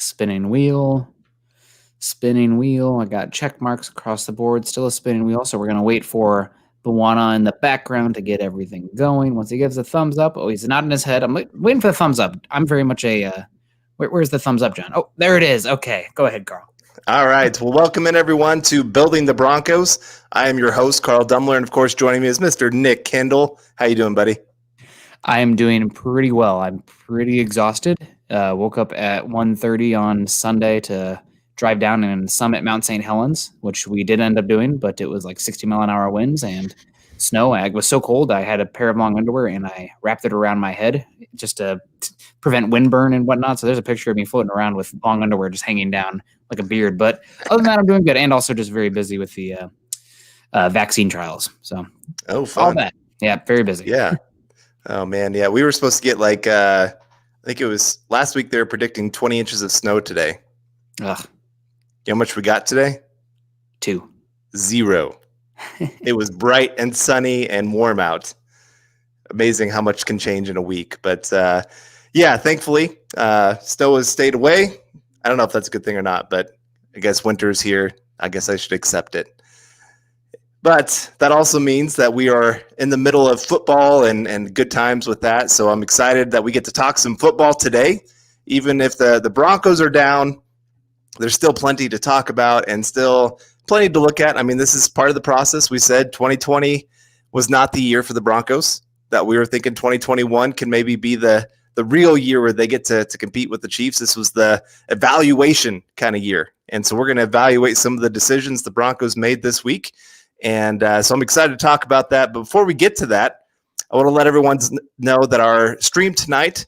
Spinning wheel. Spinning wheel. I got check marks across the board. Still a spinning wheel. So we're going to wait for Bawana in the background to get everything going. Once he gives a thumbs up. Oh, he's nodding his head. I'm waiting for the thumbs up. I'm very much a... where's the thumbs up, John? Oh, there it is. Okay. Go ahead, Carl. All right. Well, welcome in, everyone, to Building the Broncos. I am your host, Carl Dumler, and, of course, joining me is Mr. Nick Kendell. How you doing, buddy? I am doing pretty well. I'm pretty exhausted. Woke up at 1:30 on Sunday to drive down and summit Mount St. Helens, which we did end up doing, but it was like 60-mile-an-hour winds and snow. It was so cold, I had a pair of long underwear, and I wrapped it around my head just to prevent windburn and whatnot. So there's a picture of me floating around with long underwear just hanging down like a beard. But other than that, I'm doing good, and also just very busy with the vaccine trials. So fun. All that. Yeah, very busy. Yeah. Oh, man. Yeah, we were supposed to get I think it was last week they were predicting 20 inches of snow today. Ugh. You know how much we got today? 2. 0. It was bright and sunny and warm out. Amazing how much can change in a week. But, thankfully, snow has stayed away. I don't know if that's a good thing or not, but I guess winter's here. I guess I should accept it. But that also means that we are in the middle of football and good times with that. So I'm excited that we get to talk some football today. Even if the Broncos are down, there's still plenty to talk about and still plenty to look at. I mean, this is part of the process. We said 2020 was not the year for the Broncos, that we were thinking 2021 can maybe be the real year where they get to compete with the Chiefs. This was the evaluation kind of year. And so we're going to evaluate some of the decisions the Broncos made this week. And so I'm excited to talk about that. But before we get to that, I want to let everyone know that our stream tonight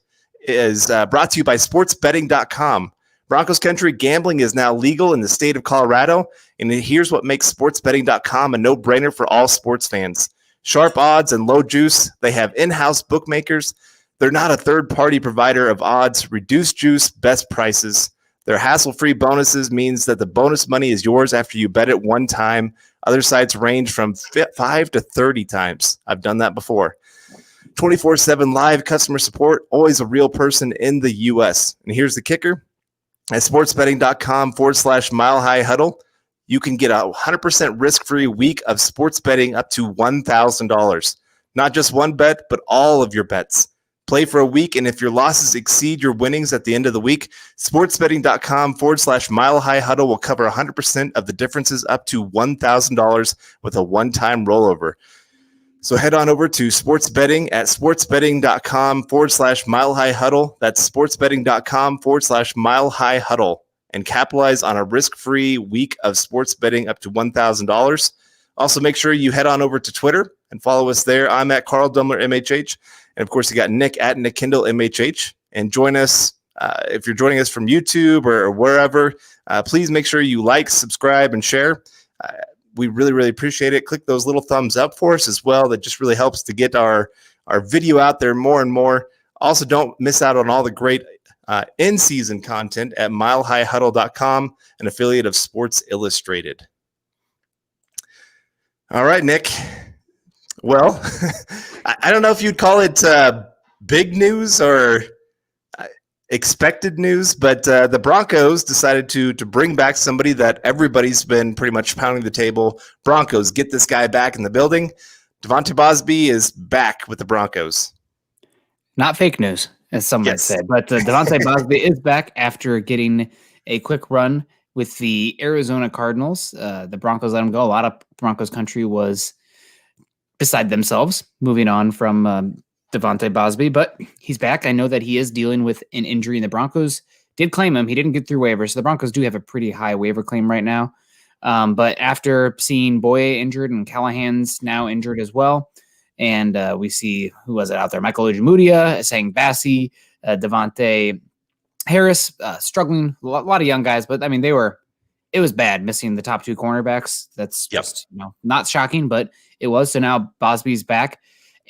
is brought to you by sportsbetting.com. Broncos country, gambling is now legal in the state of Colorado. And here's what makes sportsbetting.com a no-brainer for all sports fans. Sharp odds and low juice. They have in-house bookmakers. They're not a third-party provider of odds, reduced juice, best prices. Their hassle-free bonuses means that the bonus money is yours after you bet it one time. Other sites range from 5 to 30 times. I've done that before. 24/7 live customer support, always a real person in the U.S. And here's the kicker. At sportsbetting.com/Mile High Huddle, you can get a 100% risk-free week of sports betting up to $1,000. Not just one bet, but all of your bets. Play for a week, and if your losses exceed your winnings at the end of the week, sportsbetting.com/Mile High Huddle will cover 100% of the differences up to $1,000 with a one-time rollover. So head on over to sports betting at sportsbetting.com/Mile High Huddle. That's sportsbetting.com/Mile High Huddle and capitalize on a risk-free week of sports betting up to $1,000. Also, make sure you head on over to Twitter and follow us there. I'm at Carl Dumler, MHH. And, of course, you got Nick at Nick Kendell, MHH. And join us if you're joining us from YouTube or wherever. Please make sure you like, subscribe, and share. We really, really appreciate it. Click those little thumbs up for us as well. That just really helps to get our video out there more and more. Also, don't miss out on all the great in-season content at milehighhuddle.com, an affiliate of Sports Illustrated. All right, Nick. Well, I don't know if you'd call it big news or expected news, but the Broncos decided to bring back somebody that everybody's been pretty much pounding the table. Broncos, get this guy back in the building. Depleted Bausby is back with the Broncos. Not fake news, as some might say, but Depleted Bausby is back after getting a quick run with the Arizona Cardinals. The Broncos let him go. A lot of Broncos country was beside themselves, moving on from Depleted Bausby, but he's back. I know that he is dealing with an injury, and the Broncos did claim him. He didn't get through waivers, so the Broncos do have a pretty high waiver claim right now. But after seeing Boye injured and Callahan's now injured as well, and we see, who was it out there? Michael Ojemudia, Sang Bassi, Davonte Harris, struggling. A lot of young guys, but I mean, it was bad missing the top 2 cornerbacks. That's just not shocking, but it was. So now Bausby's back.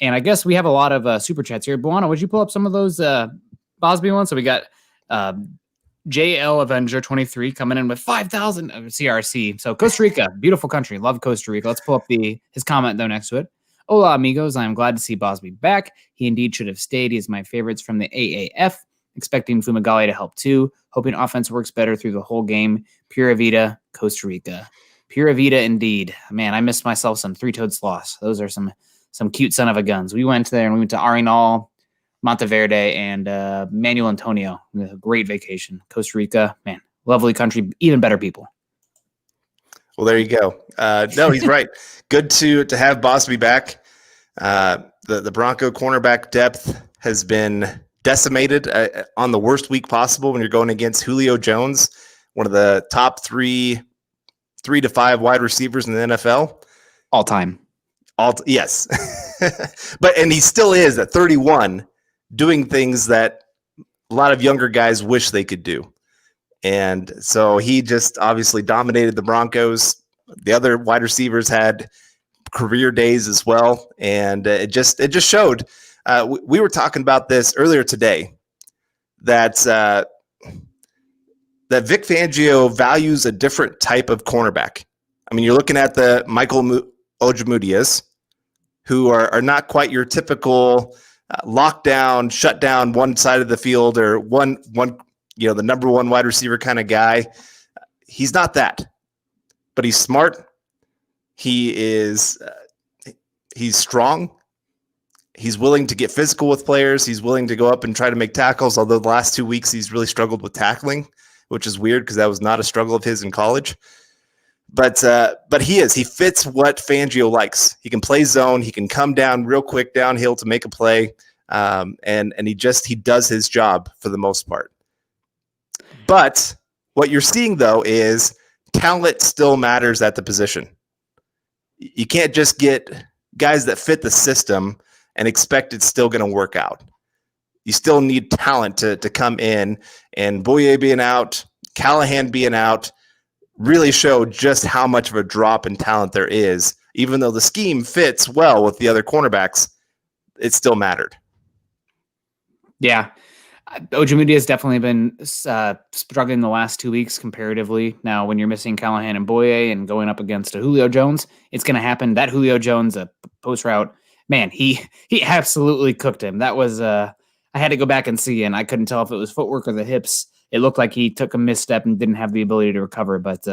And I guess we have a lot of super chats here. Buana, would you pull up some of those Bausby ones? So we got JL Avenger 23 coming in with 5,000 CRC. So Costa Rica, beautiful country. Love Costa Rica. Let's pull up his comment though next to it. Hola, amigos. I am glad to see Bausby back. He indeed should have stayed. He is my favorites from the AAF. expecting Fumagalli to help too. Hoping offense works better through the whole game. Pura Vida, Costa Rica. Pura Vida indeed. Man, I missed myself some three-toed sloths. Those are some cute son of a guns. We went there and we went to Arenal, Monteverde, and Manuel Antonio. A great vacation. Costa Rica, man, lovely country, even better people. Well, there you go. No, he's right. Good to have Bosby back. The Bronco cornerback depth has been decimated on the worst week possible when you're going against Julio Jones, one of the top 3 to 5 wide receivers in the NFL. All time. Yes. And he still is at 31 doing things that a lot of younger guys wish they could do. And so he just obviously dominated the Broncos. The other wide receivers had career days as well. And it just showed. We were talking about this earlier today, that Vic Fangio values a different type of cornerback. I mean, you're looking at the Michael Ojemudias, who are not quite your typical lockdown, shut down one side of the field or one the number one wide receiver kind of guy. He's not that, but he's smart. He's strong. He's willing to get physical with players. He's willing to go up and try to make tackles, although the last 2 weeks he's really struggled with tackling, which is weird because that was not a struggle of his in college. But he fits what Fangio likes. He can play zone. He can come down real quick downhill to make a play. And he does his job for the most part. But what you're seeing, though, is talent still matters at the position. You can't just get guys that fit the system and expect it's still going to work out. You still need talent to come in, and Boye being out, Callahan being out, really showed just how much of a drop in talent there is. Even though the scheme fits well with the other cornerbacks, it still mattered. Yeah. Ojemudia has definitely been struggling the last 2 weeks comparatively. Now, when you're missing Callahan and Boye and going up against a Julio Jones, it's going to happen. That Julio Jones, a post route, man, he absolutely cooked him. That was I had to go back and see, and I couldn't tell if it was footwork or the hips. It looked like he took a misstep and didn't have the ability to recover. But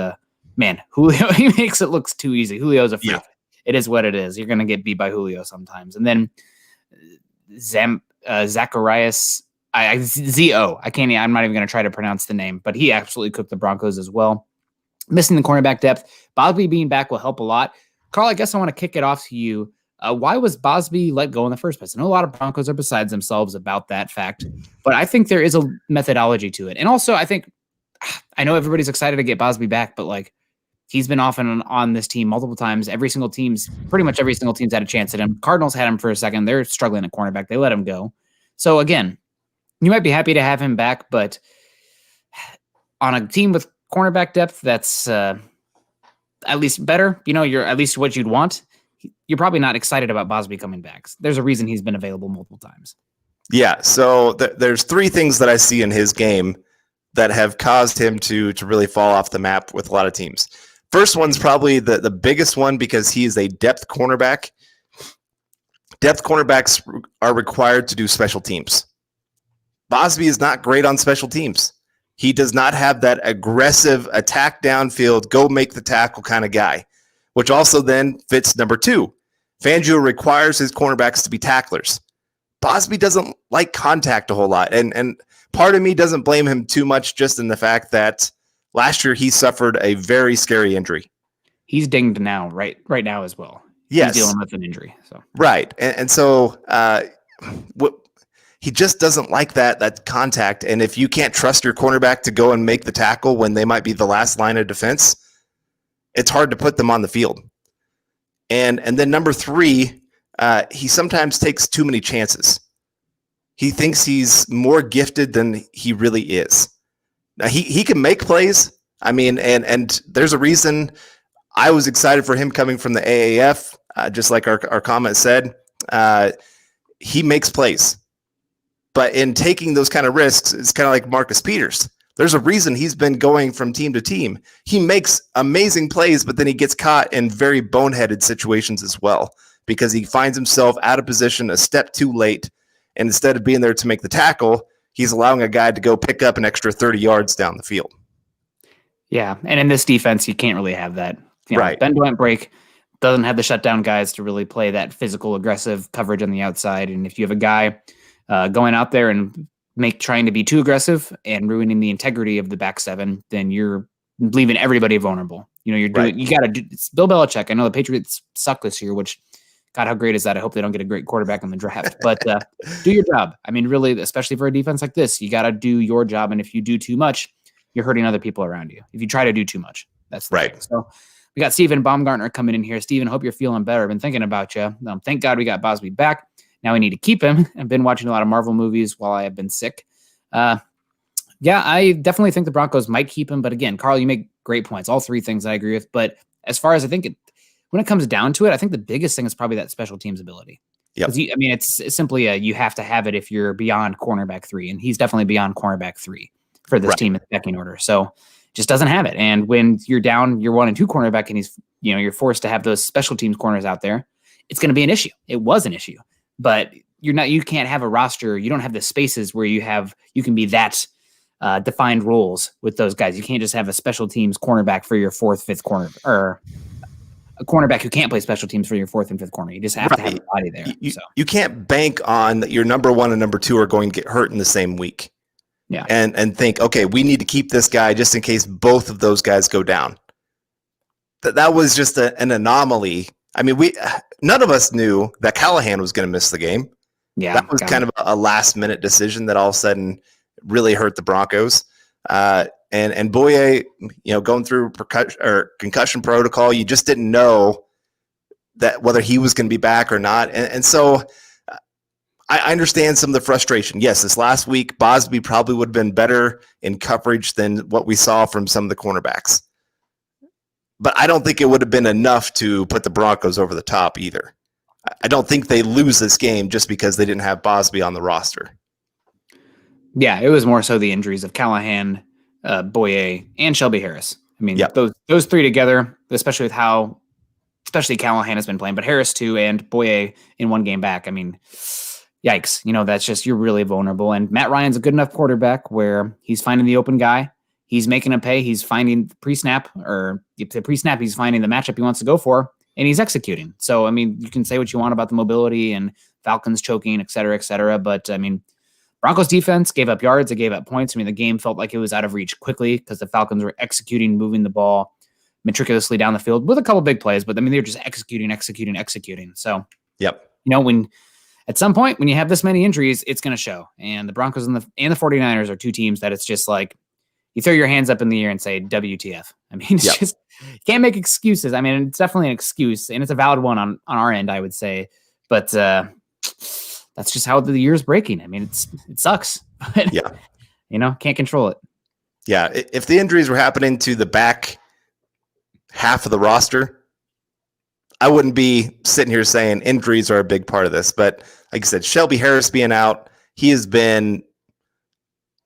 man, Julio, he makes it look too easy. Julio's a freak. Yeah. It is what it is. You're going to get beat by Julio sometimes. And then Zacharias. Z-O. I'm not even going to try to pronounce the name, but he absolutely cooked the Broncos as well. Missing the cornerback depth. Bosby being back will help a lot. Carl, I guess I want to kick it off to you. Why was Bosby let go in the first place? I know a lot of Broncos are besides themselves about that fact, but I think there is a methodology to it. And also, I know everybody's excited to get Bosby back, but like he's been off and on this team multiple times. Pretty much every single team's had a chance at him. Cardinals had him for a second. They're struggling at cornerback. They let him go. So again, you might be happy to have him back, but on a team with cornerback depth that's at least better, you're at least what you'd want, you're probably not excited about Bosby coming back. There's a reason he's been available multiple times. Yeah, so there's 3 things that I see in his game that have caused him to really fall off the map with a lot of teams. First one's probably the biggest one because he is a depth cornerback. Depth cornerbacks are required to do special teams. Bosby is not great on special teams. He does not have that aggressive attack downfield, go make the tackle kind of guy, which also then fits number 2. Fangio requires his cornerbacks to be tacklers. Bosby doesn't like contact a whole lot. And part of me doesn't blame him too much just in the fact that last year he suffered a very scary injury. He's dinged now, right now as well. Yes. He's dealing with an injury. So right. And so he just doesn't like that contact. And if you can't trust your cornerback to go and make the tackle when they might be the last line of defense, it's hard to put them on the field. And then number 3, he sometimes takes too many chances. He thinks he's more gifted than he really is. Now he can make plays. I mean, and there's a reason I was excited for him coming from the AAF, just like our comment said. He makes plays. But in taking those kind of risks, it's kind of like Marcus Peters. There's a reason he's been going from team to team. He makes amazing plays, but then he gets caught in very boneheaded situations as well because he finds himself out of position a step too late. And instead of being there to make the tackle, he's allowing a guy to go pick up an extra 30 yards down the field. Yeah, and in this defense, you can't really have that. Right. Bend don't break doesn't have the shutdown guys to really play that physical, aggressive coverage on the outside. And if you have a guy going out there and trying to be too aggressive and ruining the integrity of the back seven, then you're leaving everybody vulnerable. You're doing. You got to do. It's Bill Belichick. I know the Patriots suck this year, which, God, how great is that? I hope they don't get a great quarterback in the draft. But do your job. I mean, really, especially for a defense like this, you got to do your job. And if you do too much, you're hurting other people around you. If you try to do too much, that's the right. thing. So we got Stephen Baumgartner coming in here. Stephen, hope you're feeling better. I've been thinking about you. Thank God we got Bosby back. Now we need to keep him. I've been watching a lot of Marvel movies while I have been sick. Yeah, I definitely think the Broncos might keep him. But again, Carl, you make great points. All three things I agree with. But as far as when it comes down to it, I think the biggest thing is probably that special teams ability. Yep. It's simply you have to have it if you're beyond cornerback 3. And he's definitely beyond cornerback 3 for this team in the pecking order. So just doesn't have it. And when you're down, you're 1 and 2 cornerback, and you're forced to have those special teams corners out there, it's going to be an issue. It was an issue, but you can't have a roster. You don't have the spaces where you can be that defined roles with those guys. You can't just have a special teams cornerback for your 4th, 5th corner, or a cornerback who can't play special teams for your 4th and 5th corner. You just have to have a body there. You can't bank on that your number 1 and number 2 are going to get hurt in the same week. Yeah. And think, okay, we need to keep this guy just in case both of those guys go down. That was just an anomaly. I mean, none of us knew that Callahan was going to miss the game. Yeah. That was kind of a last-minute decision that all of a sudden really hurt the Broncos. And Boye, going through concussion protocol, you just didn't know that whether he was going to be back or not. And so I understand some of the frustration. Yes, this last week, Bosby probably would have been better in coverage than what we saw from some of the cornerbacks. But I don't think it would have been enough to put the Broncos over the top either. I don't think they lose this game just because they didn't have Bosby on the roster. Yeah, it was more so the injuries of Callahan, Boye, and Shelby Harris. I mean, those three together, especially with how Callahan has been playing, but Harris too, and Boye in 1 game back. I mean, yikes. That's just, you're really vulnerable. And Matt Ryan's a good enough quarterback where he's finding the open guy. He's making him pay. He's finding pre-snap, he's finding the matchup he wants to go for, and he's executing. So, I mean, you can say what you want about the mobility and Falcons choking, et cetera, but I mean, Broncos defense gave up yards. They gave up points. I mean, the game felt like it was out of reach quickly because the Falcons were executing, moving the ball meticulously down the field with a couple big plays, but I mean, they were just executing. So, when at some point when you have this many injuries, it's going to show. And the Broncos and the 49ers are 2 teams that it's just like you throw your hands up in the air and say WTF. I mean, it's just, you can't make excuses. I mean, it's definitely an excuse, and it's a valid one on our end, I would say. But that's just how the year's breaking. I mean, it sucks. But, can't control it. Yeah, if the injuries were happening to the back half of the roster, I wouldn't be sitting here saying injuries are a big part of this. But like I said, Shelby Harris being out, he has been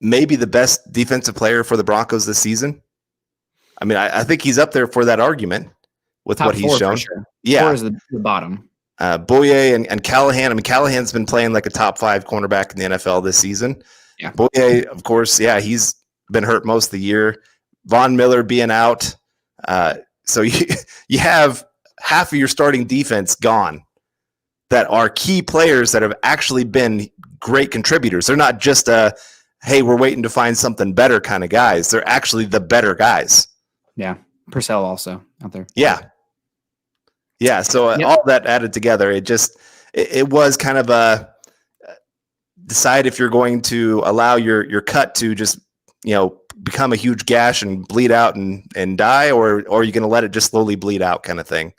maybe the best defensive player for the Broncos this season. I mean, I think he's up there for that argument with Top what he's 4 shown. For sure. Yeah. 4 is the bottom. Boye and Callahan. I mean, Callahan's been playing like a top 5 cornerback in the NFL this season. Yeah. Boye, of course, he's been hurt most of the year. Von Miller being out. So you have half of your starting defense gone that are key players that have actually been great contributors. They're not just hey, we're waiting to find something better kind of guys. They're actually the better guys. Yeah. Purcell also out there. Yeah. Yeah. So all that added together, it was kind of a decide if you're going to allow your cut to just, become a huge gash and bleed out and die, or are you going to let it just slowly bleed out kind of thing?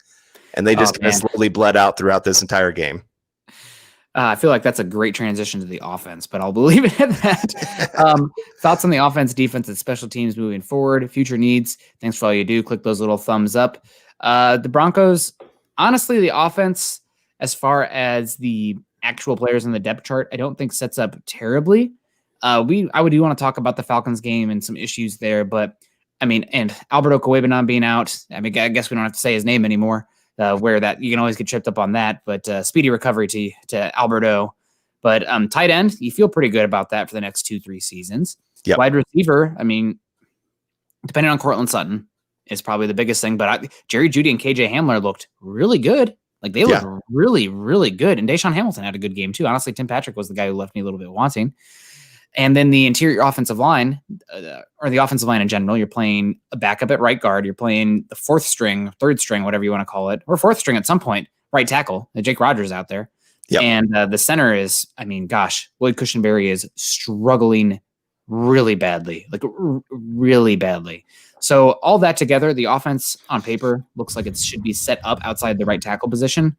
And they just slowly bled out throughout this entire game. I feel like that's a great transition to the offense, but I'll leave it at that. Thoughts on the offense, defense, and special teams moving forward, future needs. Thanks for all you do. Click those little thumbs up. The Broncos, honestly, the offense, as far as the actual players in the depth chart, I don't think sets up terribly. I do want to talk about the Falcons game and some issues there, but I mean, and Alberto Cuebanon being out, I mean, I guess we don't have to say his name anymore. Where that you can always get tripped up on that, but speedy recovery to Alberto. But tight end, you feel pretty good about that for the next 2-3 seasons. Yep. Wide receiver, I mean, depending on Cortland Sutton, is probably the biggest thing. But Jerry Jeudy and KJ Hamler looked really good. Like they looked really, really good. And Deshaun Hamilton had a good game too. Honestly, Tim Patrick was the guy who left me a little bit wanting. And then the interior offensive line, or the offensive line in general, you're playing a backup at right guard. You're playing the fourth string, third string, whatever you want to call it, or fourth string at some point, right tackle. Jake Rogers out there. Yep. And the center is, I mean, gosh, Lloyd Cushenberry is struggling really badly, like really badly. So all that together, the offense on paper looks like it should be set up outside the right tackle position.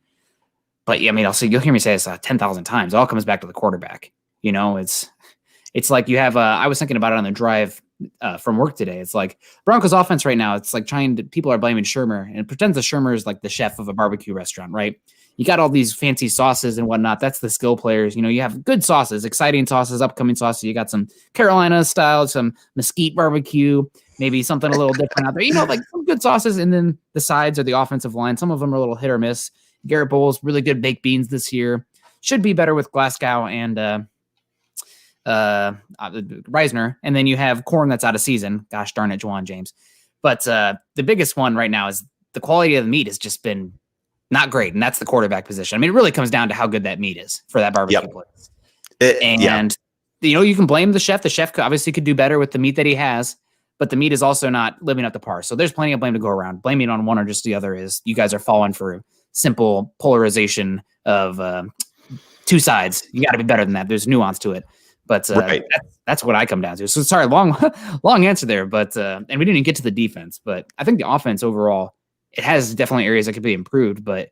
But yeah, I mean, you'll hear me say this 10,000 times. It all comes back to the quarterback. You know, it's like you have, I was thinking about it on the drive from work today. It's like Broncos offense right now. It's like people are blaming Shermer, and it pretends that Shermer is like the chef of a barbecue restaurant, right? You got all these fancy sauces and whatnot. That's the skill players. You know, you have good sauces, exciting sauces, upcoming sauces. You got some Carolina style, some mesquite barbecue, maybe something a little different out there. You know, like some good sauces. And then the sides are the offensive line. Some of them are a little hit or miss. Garrett Bowles, really good baked beans this year. Should be better with Glasgow and Reisner. And then you have Corn that's out of season. Gosh darn it, Juwan James. But the biggest one right now is the quality of the meat has just been not great, and that's the quarterback position. I mean, it really comes down to how good that meat is for that barbecue place. You know, you can blame the chef. The chef obviously could do better with the meat that he has, but the meat is also not living up to par. So there's plenty of blame to go around. Blaming on one or just the other is you guys are falling for simple polarization of two sides. You got to be better than that. There's nuance to it. But that's what I come down to. So sorry, long answer there. But and we didn't even get to the defense. But I think the offense overall, it has definitely areas that could be improved. But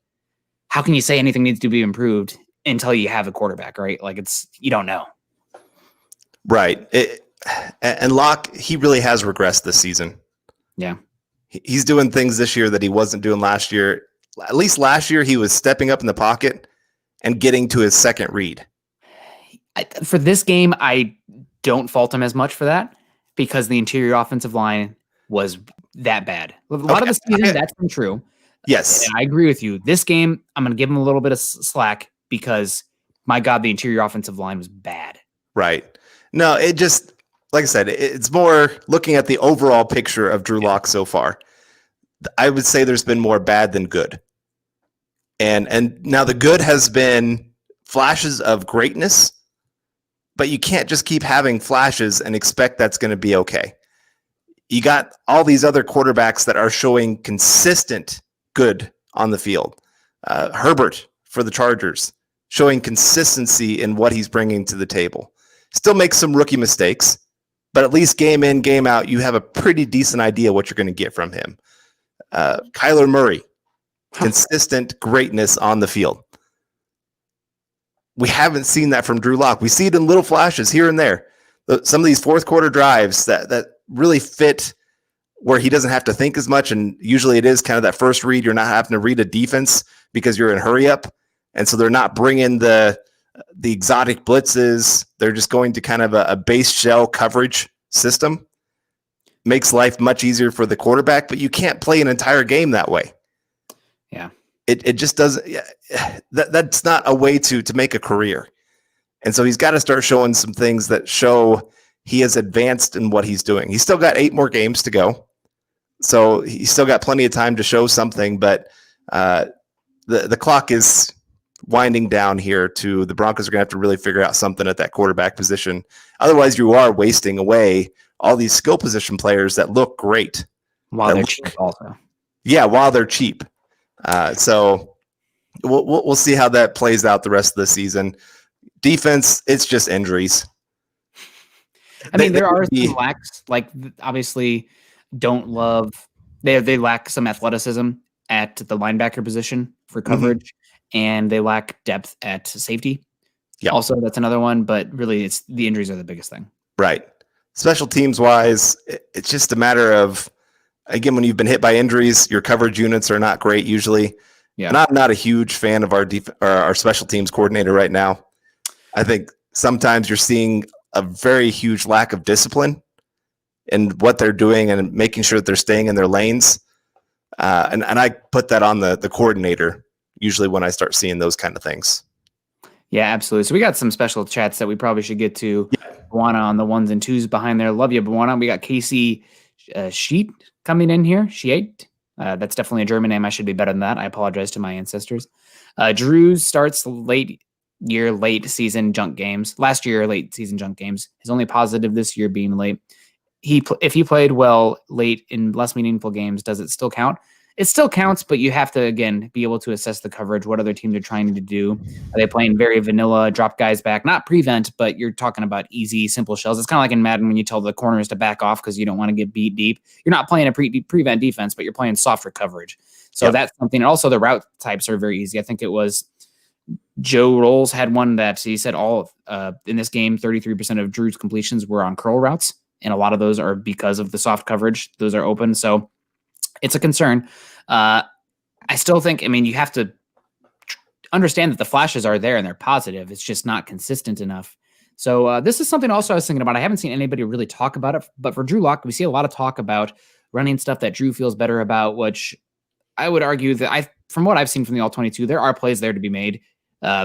how can you say anything needs to be improved until you have a quarterback, right? Like you don't know. Right. And Locke, he really has regressed this season. Yeah. He's doing things this year that he wasn't doing last year. At least last year, he was stepping up in the pocket and getting to his second read. For this game, I don't fault him as much for that because the interior offensive line was that bad. A lot of the season, that's been true. Yes. And I agree with you. This game, I'm going to give him a little bit of slack because, my God, the interior offensive line was bad. Right. No, it just, like I said, it's more looking at the overall picture of Drew Lock so far. I would say there's been more bad than good. And now the good has been flashes of greatness, but you can't just keep having flashes and expect that's going to be okay. You got all these other quarterbacks that are showing consistent good on the field. Herbert for the Chargers, showing consistency in what he's bringing to the table. Still makes some rookie mistakes, but at least game in, game out, you have a pretty decent idea what you're going to get from him. Kyler Murray, consistent greatness on the field. We haven't seen that from Drew Lock. We see it in little flashes here and there. Some of these fourth quarter drives that really fit where he doesn't have to think as much. And usually it is kind of that first read. You're not having to read a defense because you're in hurry up. And so they're not bringing the exotic blitzes. They're just going to kind of a base shell coverage system. Makes life much easier for the quarterback, but you can't play an entire game that way. Yeah. It just doesn't. That's not a way to make a career. And so he's got to start showing some things that show he has advanced in what he's doing. He's still got 8 more games to go. So he's still got plenty of time to show something, but the clock is winding down here to the Broncos are going to have to really figure out something at that quarterback position. Otherwise, you are wasting away all these skill position players that look great. While they're cheap also. Yeah, while they're cheap. So we'll see how that plays out the rest of the season. Defense, it's just injuries. I mean, there are some lacks, like obviously don't love they lack some athleticism at the linebacker position for coverage, and they lack depth at safety. Yeah. Also, that's another one, but really it's the injuries are the biggest thing. Right. Special teams wise, it's just a matter of, again, when you've been hit by injuries, your coverage units are not great usually. Yeah. And I'm not a huge fan of our special teams coordinator right now. I think sometimes you're seeing a very huge lack of discipline in what they're doing and making sure that they're staying in their lanes. And I put that on the coordinator usually when I start seeing those kind of things. Yeah, absolutely. So we got some special chats that we probably should get to. Buana on the 1s and 2s behind there. Love you, Buana. We got Casey Sheet coming in here. Sheet. That's definitely a German name. I should be better than that. I apologize to my ancestors. Drew starts late season junk games. Last year, late season junk games. His only positive this year being late. If he played well late in less meaningful games, does it still count? It still counts, but you have to, again, be able to assess the coverage, what other teams are trying to do. Are they playing very vanilla, drop guys back? Not prevent, but you're talking about easy, simple shells. It's kind of like in Madden when you tell the corners to back off because you don't want to get beat deep. You're not playing a prevent defense, but you're playing softer coverage. So that's something. And also the route types are very easy. I think it was Joe Rolls had one that he said in this game, 33% of Drew's completions were on curl routes. And a lot of those are because of the soft coverage. Those are open. So it's a concern. I still think, you have to understand that the flashes are there and they're positive. It's just not consistent enough. So this is something also I was thinking about. I haven't seen anybody really talk about it, but for Drew Lock, we see a lot of talk about running stuff that Drew feels better about, which I would argue that from what I've seen from the All-22, there are plays there to be made.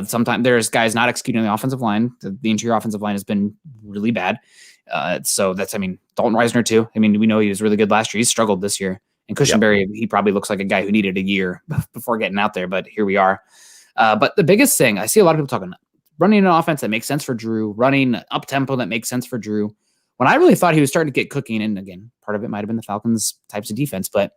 Sometimes there's guys not executing the offensive line. The interior offensive line has been really bad. So that's, Dalton Reisner too. We know he was really good last year. He's struggled this year. And Cushenberry, he probably looks like a guy who needed a year before getting out there, but here we are. But the biggest thing, I see a lot of people talking, running an offense that makes sense for Drew, running up-tempo that makes sense for Drew. When I really thought he was starting to get cooking, and again, part of it might have been the Falcons' types of defense, but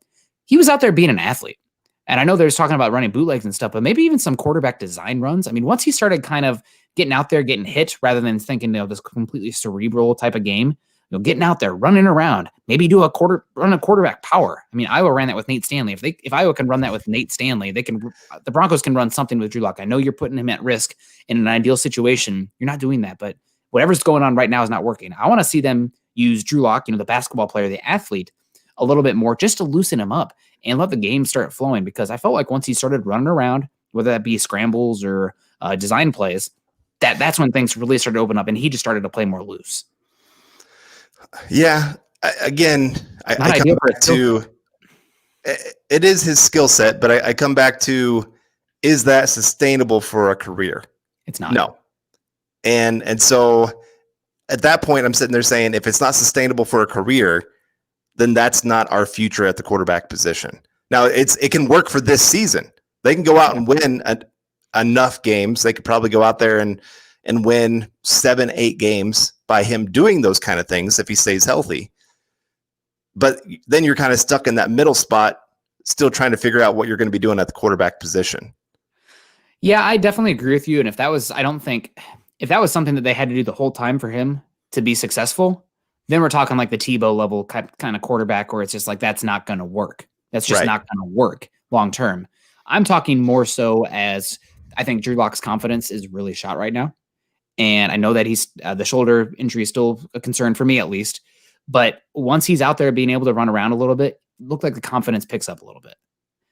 he was out there being an athlete. And I know there's talking about running bootlegs and stuff, but maybe even some quarterback design runs. Once he started kind of getting out there, getting hit, rather than thinking, this completely cerebral type of game, getting out there, running around, maybe run a quarterback power. Iowa ran that with Nate Stanley. If Iowa can run that with Nate Stanley, the Broncos can run something with Drew Lock. I know you're putting him at risk in an ideal situation. You're not doing that, but whatever's going on right now is not working. I want to see them use Drew Lock, the basketball player, the athlete, a little bit more just to loosen him up and let the game start flowing, because I felt like once he started running around, whether that be scrambles or design plays, that's when things really started to open up and he just started to play more loose. Yeah. I come back to it is his skill set, but I come back to, is that sustainable for a career? It's not. No. And so at that point, I'm sitting there saying, if it's not sustainable for a career, then that's not our future at the quarterback position. Now it can work for this season. They can go out and win enough games. They could probably go out there and win 7-8 games by him doing those kind of things if he stays healthy. But then you're kind of stuck in that middle spot, still trying to figure out what you're going to be doing at the quarterback position. Yeah, I definitely agree with you. And if that was something that they had to do the whole time for him to be successful, then we're talking like the Tebow level kind of quarterback where it's just like, that's not going to work. That's just not going to work long term. I'm talking more so as I think Drew Lock's confidence is really shot right now. And I know that he's the shoulder injury is still a concern for me, at least. But once he's out there being able to run around a little bit, it looked like the confidence picks up a little bit.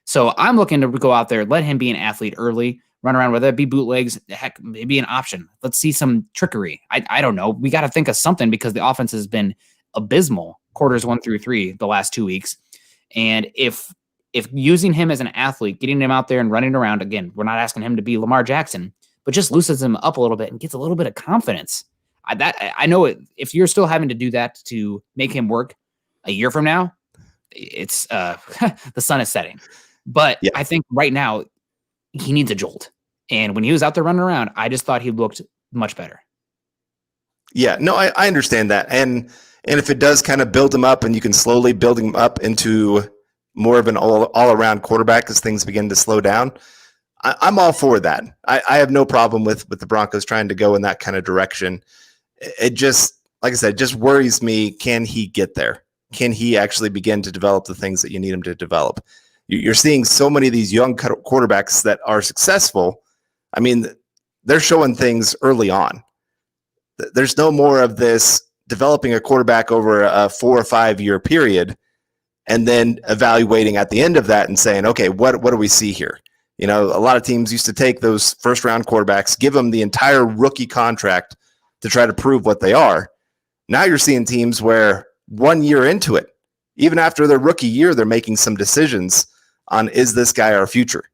So I'm looking to go out there, let him be an athlete early, run around, whether it be bootlegs, heck, maybe an option. Let's see some trickery. I don't know. We got to think of something because the offense has been abysmal quarters 1 through 3 the last 2 weeks. And if using him as an athlete, getting him out there and running around, again, we're not asking him to be Lamar Jackson, but just loosens him up a little bit and gets a little bit of confidence. I know if you're still having to do that to make him work a year from now, it's the sun is setting. But yeah. I think right now he needs a jolt. And when he was out there running around, I just thought he looked much better. Yeah, no, I understand that. And if it does kind of build him up and you can slowly build him up into more of an all-around quarterback as things begin to slow down, I'm all for that. I have no problem with the Broncos trying to go in that kind of direction. It just, like I said, just worries me. Can he get there? Can he actually begin to develop the things that you need him to develop? You're seeing so many of these young quarterbacks that are successful. I mean, they're showing things early on. There's no more of this developing a quarterback over a 4 or 5 year period and then evaluating at the end of that and saying, okay, what do we see here? You know, a lot of teams used to take those first round quarterbacks, give them the entire rookie contract to try to prove what they are. Now you're seeing teams where 1 year into it, even after their rookie year, they're making some decisions on, is this guy our future?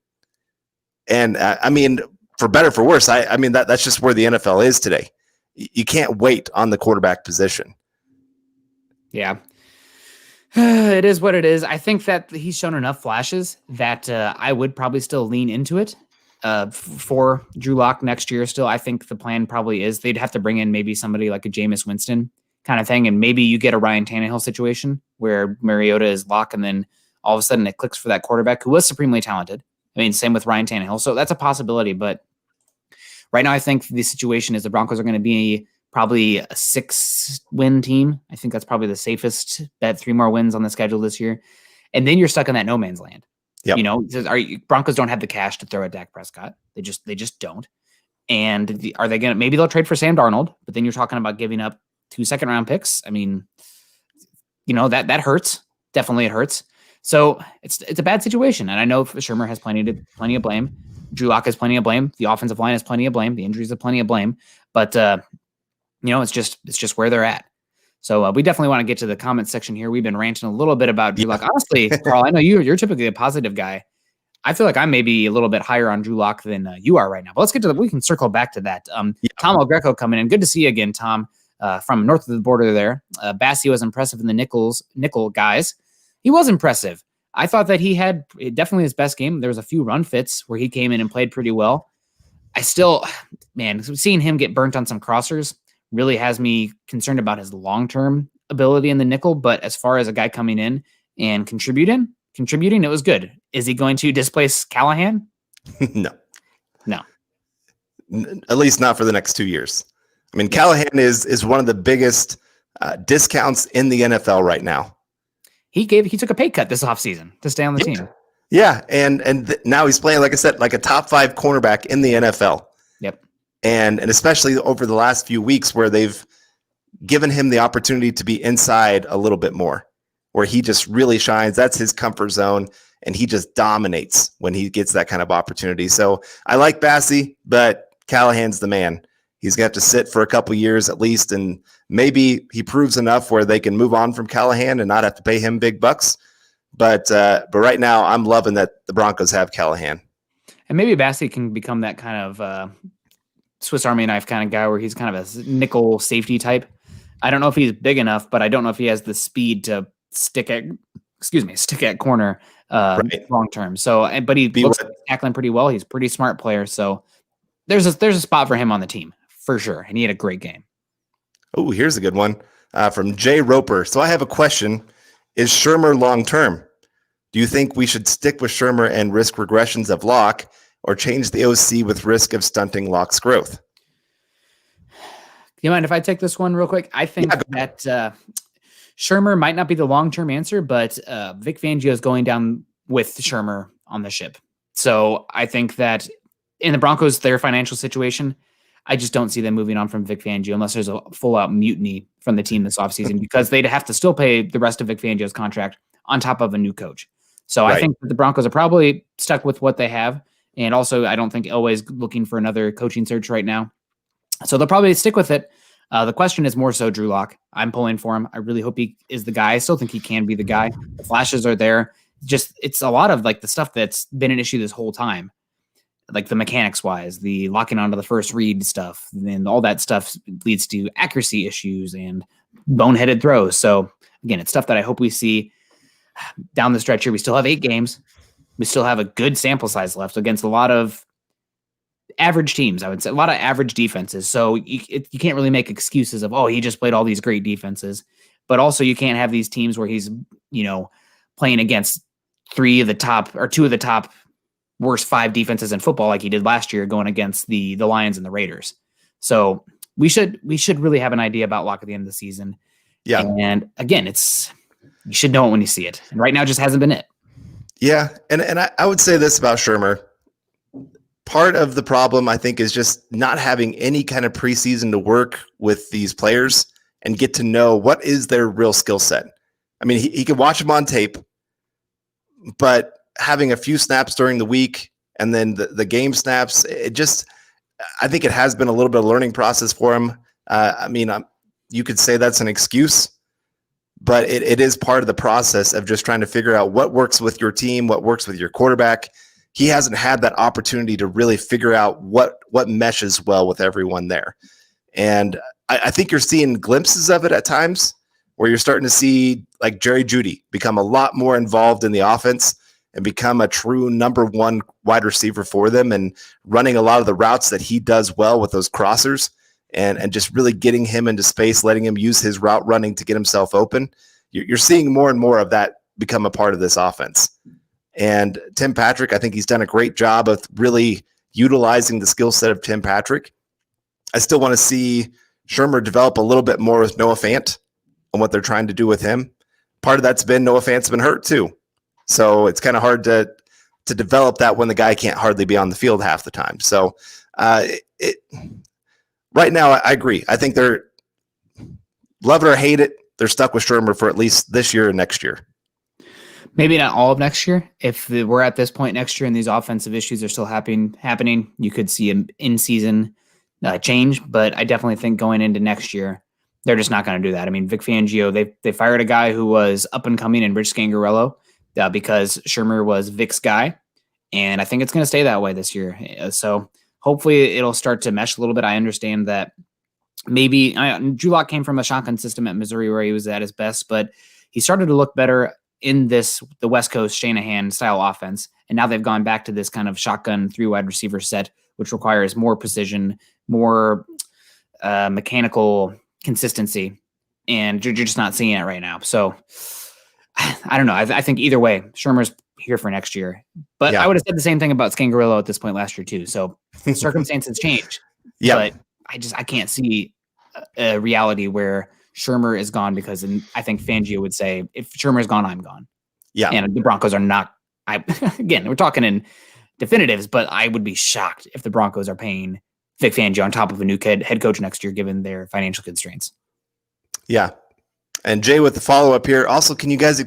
And I mean, for better, for worse. I mean, that's just where the NFL is today. You can't wait on the quarterback position. Yeah. It is what it is. I think that he's shown enough flashes that I would probably still lean into it for Drew Lock next year. Still, I think the plan probably is they'd have to bring in maybe somebody like a Jameis Winston kind of thing, and maybe you get a Ryan Tannehill situation where Mariota is Lock, and then all of a sudden it clicks for that quarterback who was supremely talented. I mean, same with Ryan Tannehill. So that's a possibility, but right now I think the situation is the Broncos are going to be probably a 6-win team. I think that's probably the safest bet. 3 more wins on the schedule this year. And then you're stuck in that no man's land. Yep. You know, Broncos don't have the cash to throw at Dak Prescott. They just don't. And are they going to, maybe they'll trade for Sam Darnold, but then you're talking about giving up 2 second-round picks. I mean, you know, that hurts. Definitely it hurts. So it's a bad situation. And I know Shermer has plenty of blame. Drew Lock has plenty of blame. The offensive line has plenty of blame. The injuries have plenty of blame. But, you know, it's just where they're at. So we definitely want to get to the comment section here. We've been ranting a little bit about Drew Lock. Honestly, Carl, I know you're typically a positive guy. I feel like I'm maybe a little bit higher on Drew Lock than you are right now. But let's get to we can circle back to that. Tom El Greco coming in. Good to see you again, Tom, from north of the border there. Bassey was impressive in the nickel guys. He was impressive. I thought that he had definitely his best game. There was a few run fits where he came in and played pretty well. I still, man, seeing him get burnt on some crossers really has me concerned about his long-term ability in the nickel. But as far as a guy coming in and contributing, it was good. Is he going to displace Callahan? No. At least not for the next 2 years. I mean, Callahan is one of the biggest discounts in the NFL right now. He took a pay cut this offseason to stay on the team. Yeah, and now he's playing, like I said, like a top 5 cornerback in the NFL. Yep. And especially over the last few weeks where they've given him the opportunity to be inside a little bit more, where he just really shines. That's his comfort zone, and he just dominates when he gets that kind of opportunity. So I like Bassey, but Callahan's the man. He's going to have to sit for a couple years at least, and maybe he proves enough where they can move on from Callahan and not have to pay him big bucks. But right now, I'm loving that the Broncos have Callahan. And maybe Bassey can become that kind of Swiss Army knife kind of guy where he's kind of a nickel safety type. I don't know if he's big enough, but I don't know if he has the speed to stick at corner long term. So, but he looks like he's tackling pretty well. He's a pretty smart player. So there's a spot for him on the team for sure. And he had a great game. Oh, here's a good one from Jay Roper. So I have a question. Is Shermer long-term? Do you think we should stick with Shermer and risk regressions of Locke, or change the OC with risk of stunting Locke's growth? You mind if I take this one real quick? I think that Shermer might not be the long-term answer, but Vic Fangio is going down with Shermer on the ship. So I think that in the Broncos, their financial situation, I just don't see them moving on from Vic Fangio unless there's a full-out mutiny from the team this offseason, because they'd have to still pay the rest of Vic Fangio's contract on top of a new coach. So I think that the Broncos are probably stuck with what they have. And also, I don't think Elway's looking for another coaching search right now. So they'll probably stick with it. The question is more so Drew Lock. I'm pulling for him. I really hope he is the guy. I still think he can be the guy. The flashes are there. It's a lot of like the stuff that's been an issue this whole time. Like the mechanics wise, the locking onto the first read stuff, and all that stuff leads to accuracy issues and boneheaded throws. So again, it's stuff that I hope we see down the stretch here. We still have 8 games. We still have a good sample size left against a lot of average teams. I would say a lot of average defenses. So you can't really make excuses of, oh, he just played all these great defenses, but also you can't have these teams where he's, playing against 2 of the top worst 5 defenses in football, like he did last year, going against the Lions and the Raiders. So we should really have an idea about Locke at the end of the season. Yeah. And again, you should know it when you see it. And right now it just hasn't been it. Yeah. And I would say this about Shermer. Part of the problem, I think, is just not having any kind of preseason to work with these players and get to know what is their real skill set. I mean, he can watch them on tape, but having a few snaps during the week and then the game snaps, I think it has been a little bit of a learning process for him. You could say that's an excuse, but it is part of the process of just trying to figure out what works with your team, what works with your quarterback. he hasn't had that opportunity to really figure out what meshes well with everyone there. And I think you're seeing glimpses of it at times where you're starting to see like Jerry Jeudy become a lot more involved in the offense and become a true number one wide receiver for them and running a lot of the routes that he does well with those crossers and just really getting him into space, letting him use his route running to get himself open. You're seeing more and more of that become a part of this offense. And Tim Patrick, I think he's done a great job of really utilizing the skill set of Tim Patrick. I still want to see Shurmur develop a little bit more with Noah Fant and what they're trying to do with him. Part of that's been Noah Fant's been hurt too. So it's kind of hard to develop that when the guy can't hardly be on the field half the time. So right now, I agree. I think they're love it or hate it. They're stuck with Shurmur for at least this year and next year. Maybe not all of next year. If we're at this point next year and these offensive issues are still happening, you could see an in-season change. But I definitely think going into next year, they're just not going to do that. I mean, Vic Fangio, they fired a guy who was up and coming in Rich Scangarello because Shurmur was Vic's guy. And I think it's going to stay that way this year. So hopefully it'll start to mesh a little bit. I understand that maybe Drew Lock came from a shotgun system at Missouri where he was at his best, but he started to look better in the West Coast Shanahan style offense. And now they've gone back to this kind of shotgun 3 wide receiver set, which requires more precision, more mechanical consistency. And you're just not seeing it right now. So I don't know. I think either way, Shurmur's here for next year. But I would have said the same thing about Scangarello at this point last year too. So circumstances change. Yeah. But I can't see a reality where Shurmur is gone because I think Fangio would say, if Shurmur is gone, I'm gone. Yeah. And the Broncos are not. Again, we're talking in definitives, but I would be shocked if the Broncos are paying Vic Fangio on top of a new head coach next year, given their financial constraints. Yeah. And Jay with the follow-up here. Also, can you guys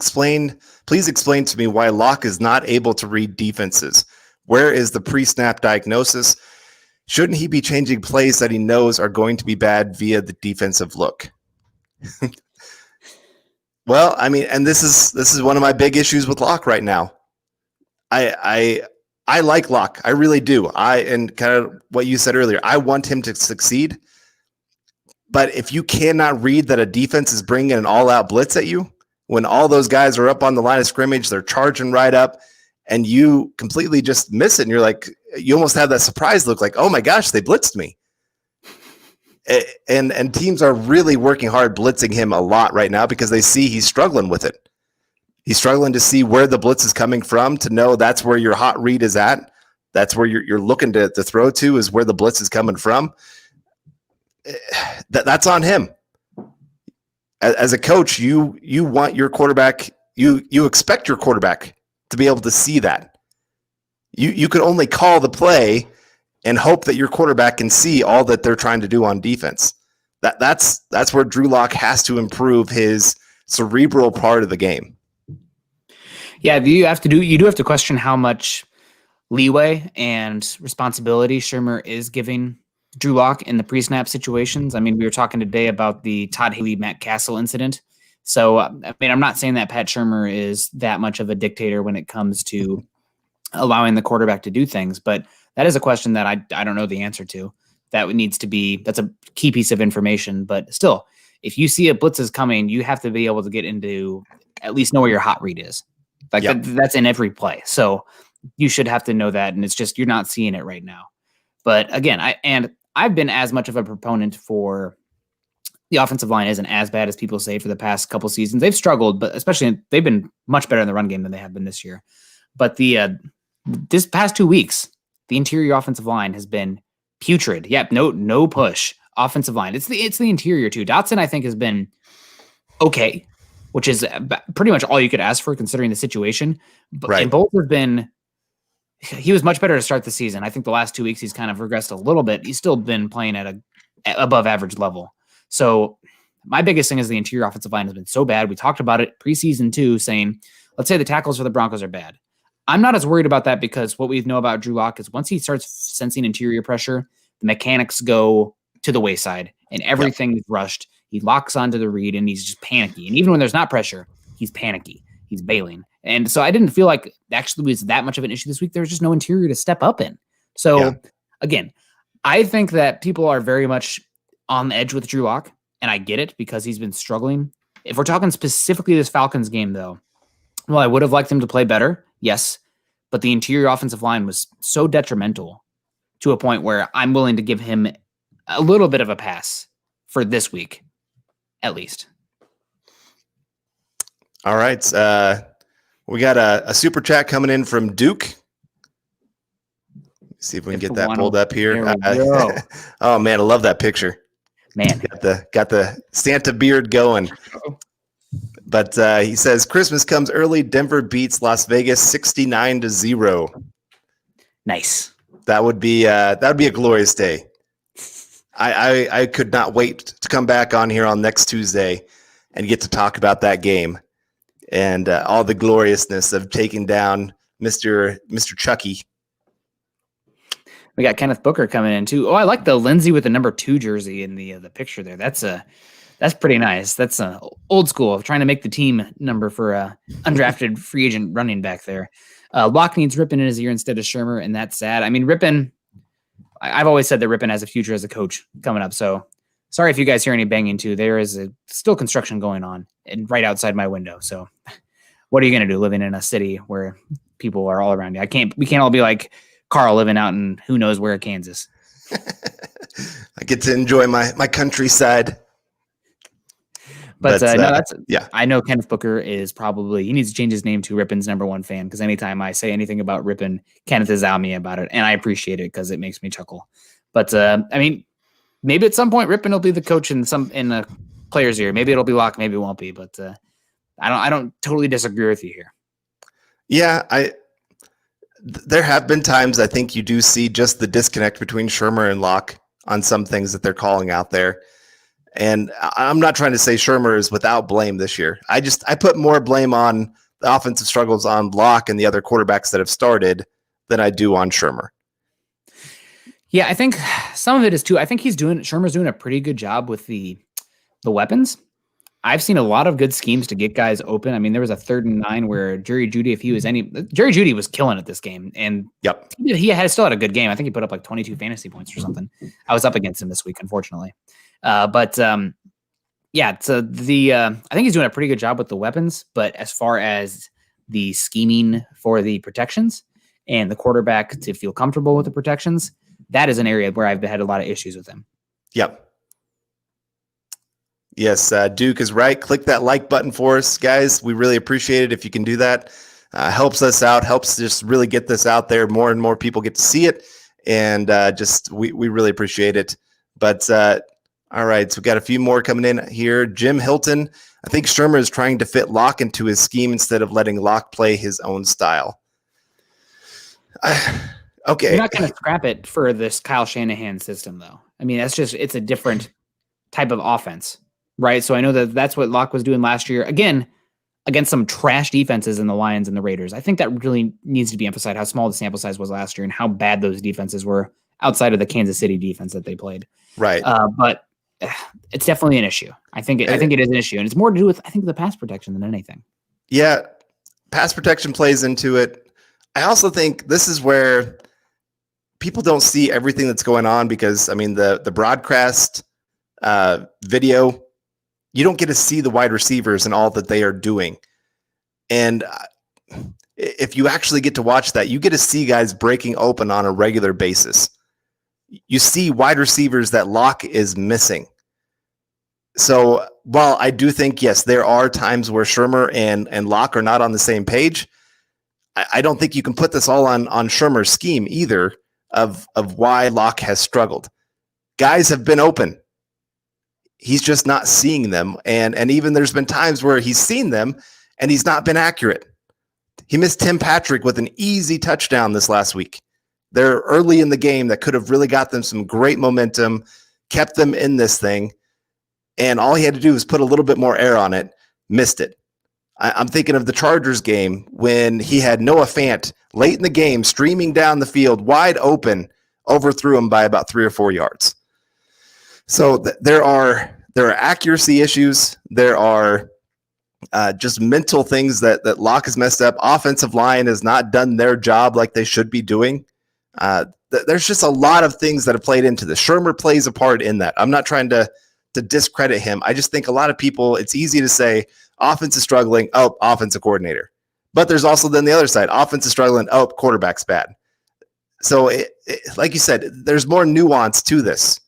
please explain to me why Locke is not able to read defenses? Where is the pre-snap diagnosis? Shouldn't he be changing plays that he knows are going to be bad via the defensive look? Well, I mean, and this is one of my big issues with Locke right now. I like Locke. I really do. And kind of what you said earlier, I want him to succeed. But if you cannot read that a defense is bringing an all-out blitz at you, when all those guys are up on the line of scrimmage, they're charging right up, and you completely just miss it, and you're like, you almost have that surprise look like, oh my gosh, they blitzed me. And teams are really working hard blitzing him a lot right now because they see he's struggling with it. He's struggling to see where the blitz is coming from, to know that's where your hot read is at. That's where you're looking to throw to, is where the blitz is coming from. That's on him. As a coach, you want your quarterback, you expect your quarterback to be able to see that. You can only call the play and hope that your quarterback can see all that they're trying to do on defense. That's where Drew Lock has to improve his cerebral part of the game. Yeah, you do have to question how much leeway and responsibility Shurmur is giving Drew Lock in the pre-snap situations. I mean, we were talking today about the Todd Haley, Matt Castle incident. So, I mean, I'm not saying that Pat Shurmur is that much of a dictator when it comes to allowing the quarterback to do things, but that is a question that I don't know the answer to. That's a key piece of information. But still, if you see a blitz is coming, you have to be able to get into, at least know where your hot read is. Like that's in every play. So you should have to know that. And it's just, you're not seeing it right now. But again, I've been as much of a proponent for the offensive line isn't as bad as people say for the past couple seasons. They've struggled, but especially they've been much better in the run game than they have been this year. But this past 2 weeks, the interior offensive line has been putrid. Yep, no push. Offensive line. It's the interior too. Dotson, I think, has been okay, which is pretty much all you could ask for considering the situation. But right. And both have been. He was much better to start the season. I think the last 2 weeks he's kind of regressed a little bit. He's still been playing at a above average level. So my biggest thing is the interior offensive line has been so bad. We talked about it preseason too, saying, let's say the tackles for the Broncos are bad. I'm not as worried about that because what we know about Drew Lock is once he starts sensing interior pressure, the mechanics go to the wayside and everything is rushed. He locks onto the read and he's just panicky. And even when there's not pressure, he's panicky. He's bailing. And so I didn't feel like actually was that much of an issue this week. There was just no interior to step up in. So again, I think that people are very much on the edge with Drew Lock, and I get it because he's been struggling. If we're talking specifically this Falcons game, though, well, I would have liked him to play better, yes, but the interior offensive line was so detrimental to a point where I'm willing to give him a little bit of a pass for this week, at least. All right. We got a super chat coming in from Duke. See if we can get that pulled up here. Oh man, I love that picture. Man, got the Santa beard going. But he says Christmas comes early. Denver beats Las Vegas 69-0. Nice. That would be a glorious day. I could not wait to come back on here on next Tuesday and get to talk about that game and all the gloriousness of taking down Mr. Chucky. We got Kenneth Booker coming in too. Oh, I like the Lindsay with the number 2 jersey in the picture there. That's pretty nice. That's old school of trying to make the team number for a undrafted free agent running back there. Locke needs Rippon in his ear instead of Shermer, and that's sad. I mean, Rippon, I've always said that Rippon has a future as a coach coming up. So sorry if you guys hear any banging too. There is still construction going on and right outside my window. So what are you going to do living in a city where people are all around you? We can't all be like Carl living out in who knows where, Kansas. I get to enjoy my countryside. But no, I know Kenneth Booker is he needs to change his name to Rippon's number 1 fan, because anytime I say anything about Rippon, Kenneth is at me about it, and I appreciate it because it makes me chuckle. But I mean, maybe at some point Rippon will be the coach in a player's ear. Maybe it'll be Locke, maybe it won't be. But I don't totally disagree with you here. Yeah, there have been times I think you do see just the disconnect between Shermer and Locke on some things that they're calling out there. And I'm not trying to say Shermer is without blame this year. I put more blame on the offensive struggles on Locke and the other quarterbacks that have started than I do on Shermer. Yeah, I think some of it is too. I think Shermer's doing a pretty good job with the weapons. I've seen a lot of good schemes to get guys open. I mean, there was a 3rd and 9 where Jerry Jeudy, Jerry Jeudy was killing it this game, and he still had a good game. I think he put up like 22 fantasy points or something. I was up against him this week, unfortunately. I think he's doing a pretty good job with the weapons, but as far as the scheming for the protections and the quarterback to feel comfortable with the protections, that is an area where I've had a lot of issues with him. Yep. Yes, Duke is right. Click that like button for us, guys. We really appreciate it if you can do that. Helps us out, helps just really get this out there. More and more people get to see it, and we really appreciate it. But all right, so we got a few more coming in here. Jim Hilton, I think Shermer is trying to fit Locke into his scheme instead of letting Locke play his own style. Okay. You're not going to scrap it for this Kyle Shanahan system, though. I mean, it's a different type of offense, right? So I know that's what Locke was doing last year. Again, against some trash defenses in the Lions and the Raiders. I think that really needs to be emphasized, how small the sample size was last year and how bad those defenses were outside of the Kansas City defense that they played. Right. But it's definitely an issue. I think it is an issue, and it's more to do with, I think, the pass protection than anything. Yeah, pass protection plays into it. I also think this is where people don't see everything that's going on because, I mean, the broadcast video, you don't get to see the wide receivers and all that they are doing. And if you actually get to watch that, you get to see guys breaking open on a regular basis. You see wide receivers that Locke is missing. So while I do think, yes, there are times where Shermer and Locke are not on the same page, I don't think you can put this all on Shermer's scheme either of why Locke has struggled. Guys have been open. He's just not seeing them. And even there's been times where he's seen them and he's not been accurate. He missed Tim Patrick with an easy touchdown this last week. They're early in the game that could have really got them some great momentum, kept them in this thing, and all he had to do was put a little bit more air on it, missed it. I'm thinking of the Chargers game when he had Noah Fant late in the game streaming down the field, wide open, overthrew him by about 3 or 4 yards. So there are accuracy issues. There are just mental things that Locke has messed up. Offensive line has not done their job like they should be doing. There's just a lot of things that have played into this. Shurmur plays a part in that. I'm not trying to discredit him. I just think a lot of people, it's easy to say offense is struggling. Oh, offensive coordinator. But there's also then the other side. Offense is struggling. Oh, quarterback's bad. So like you said, there's more nuance to this.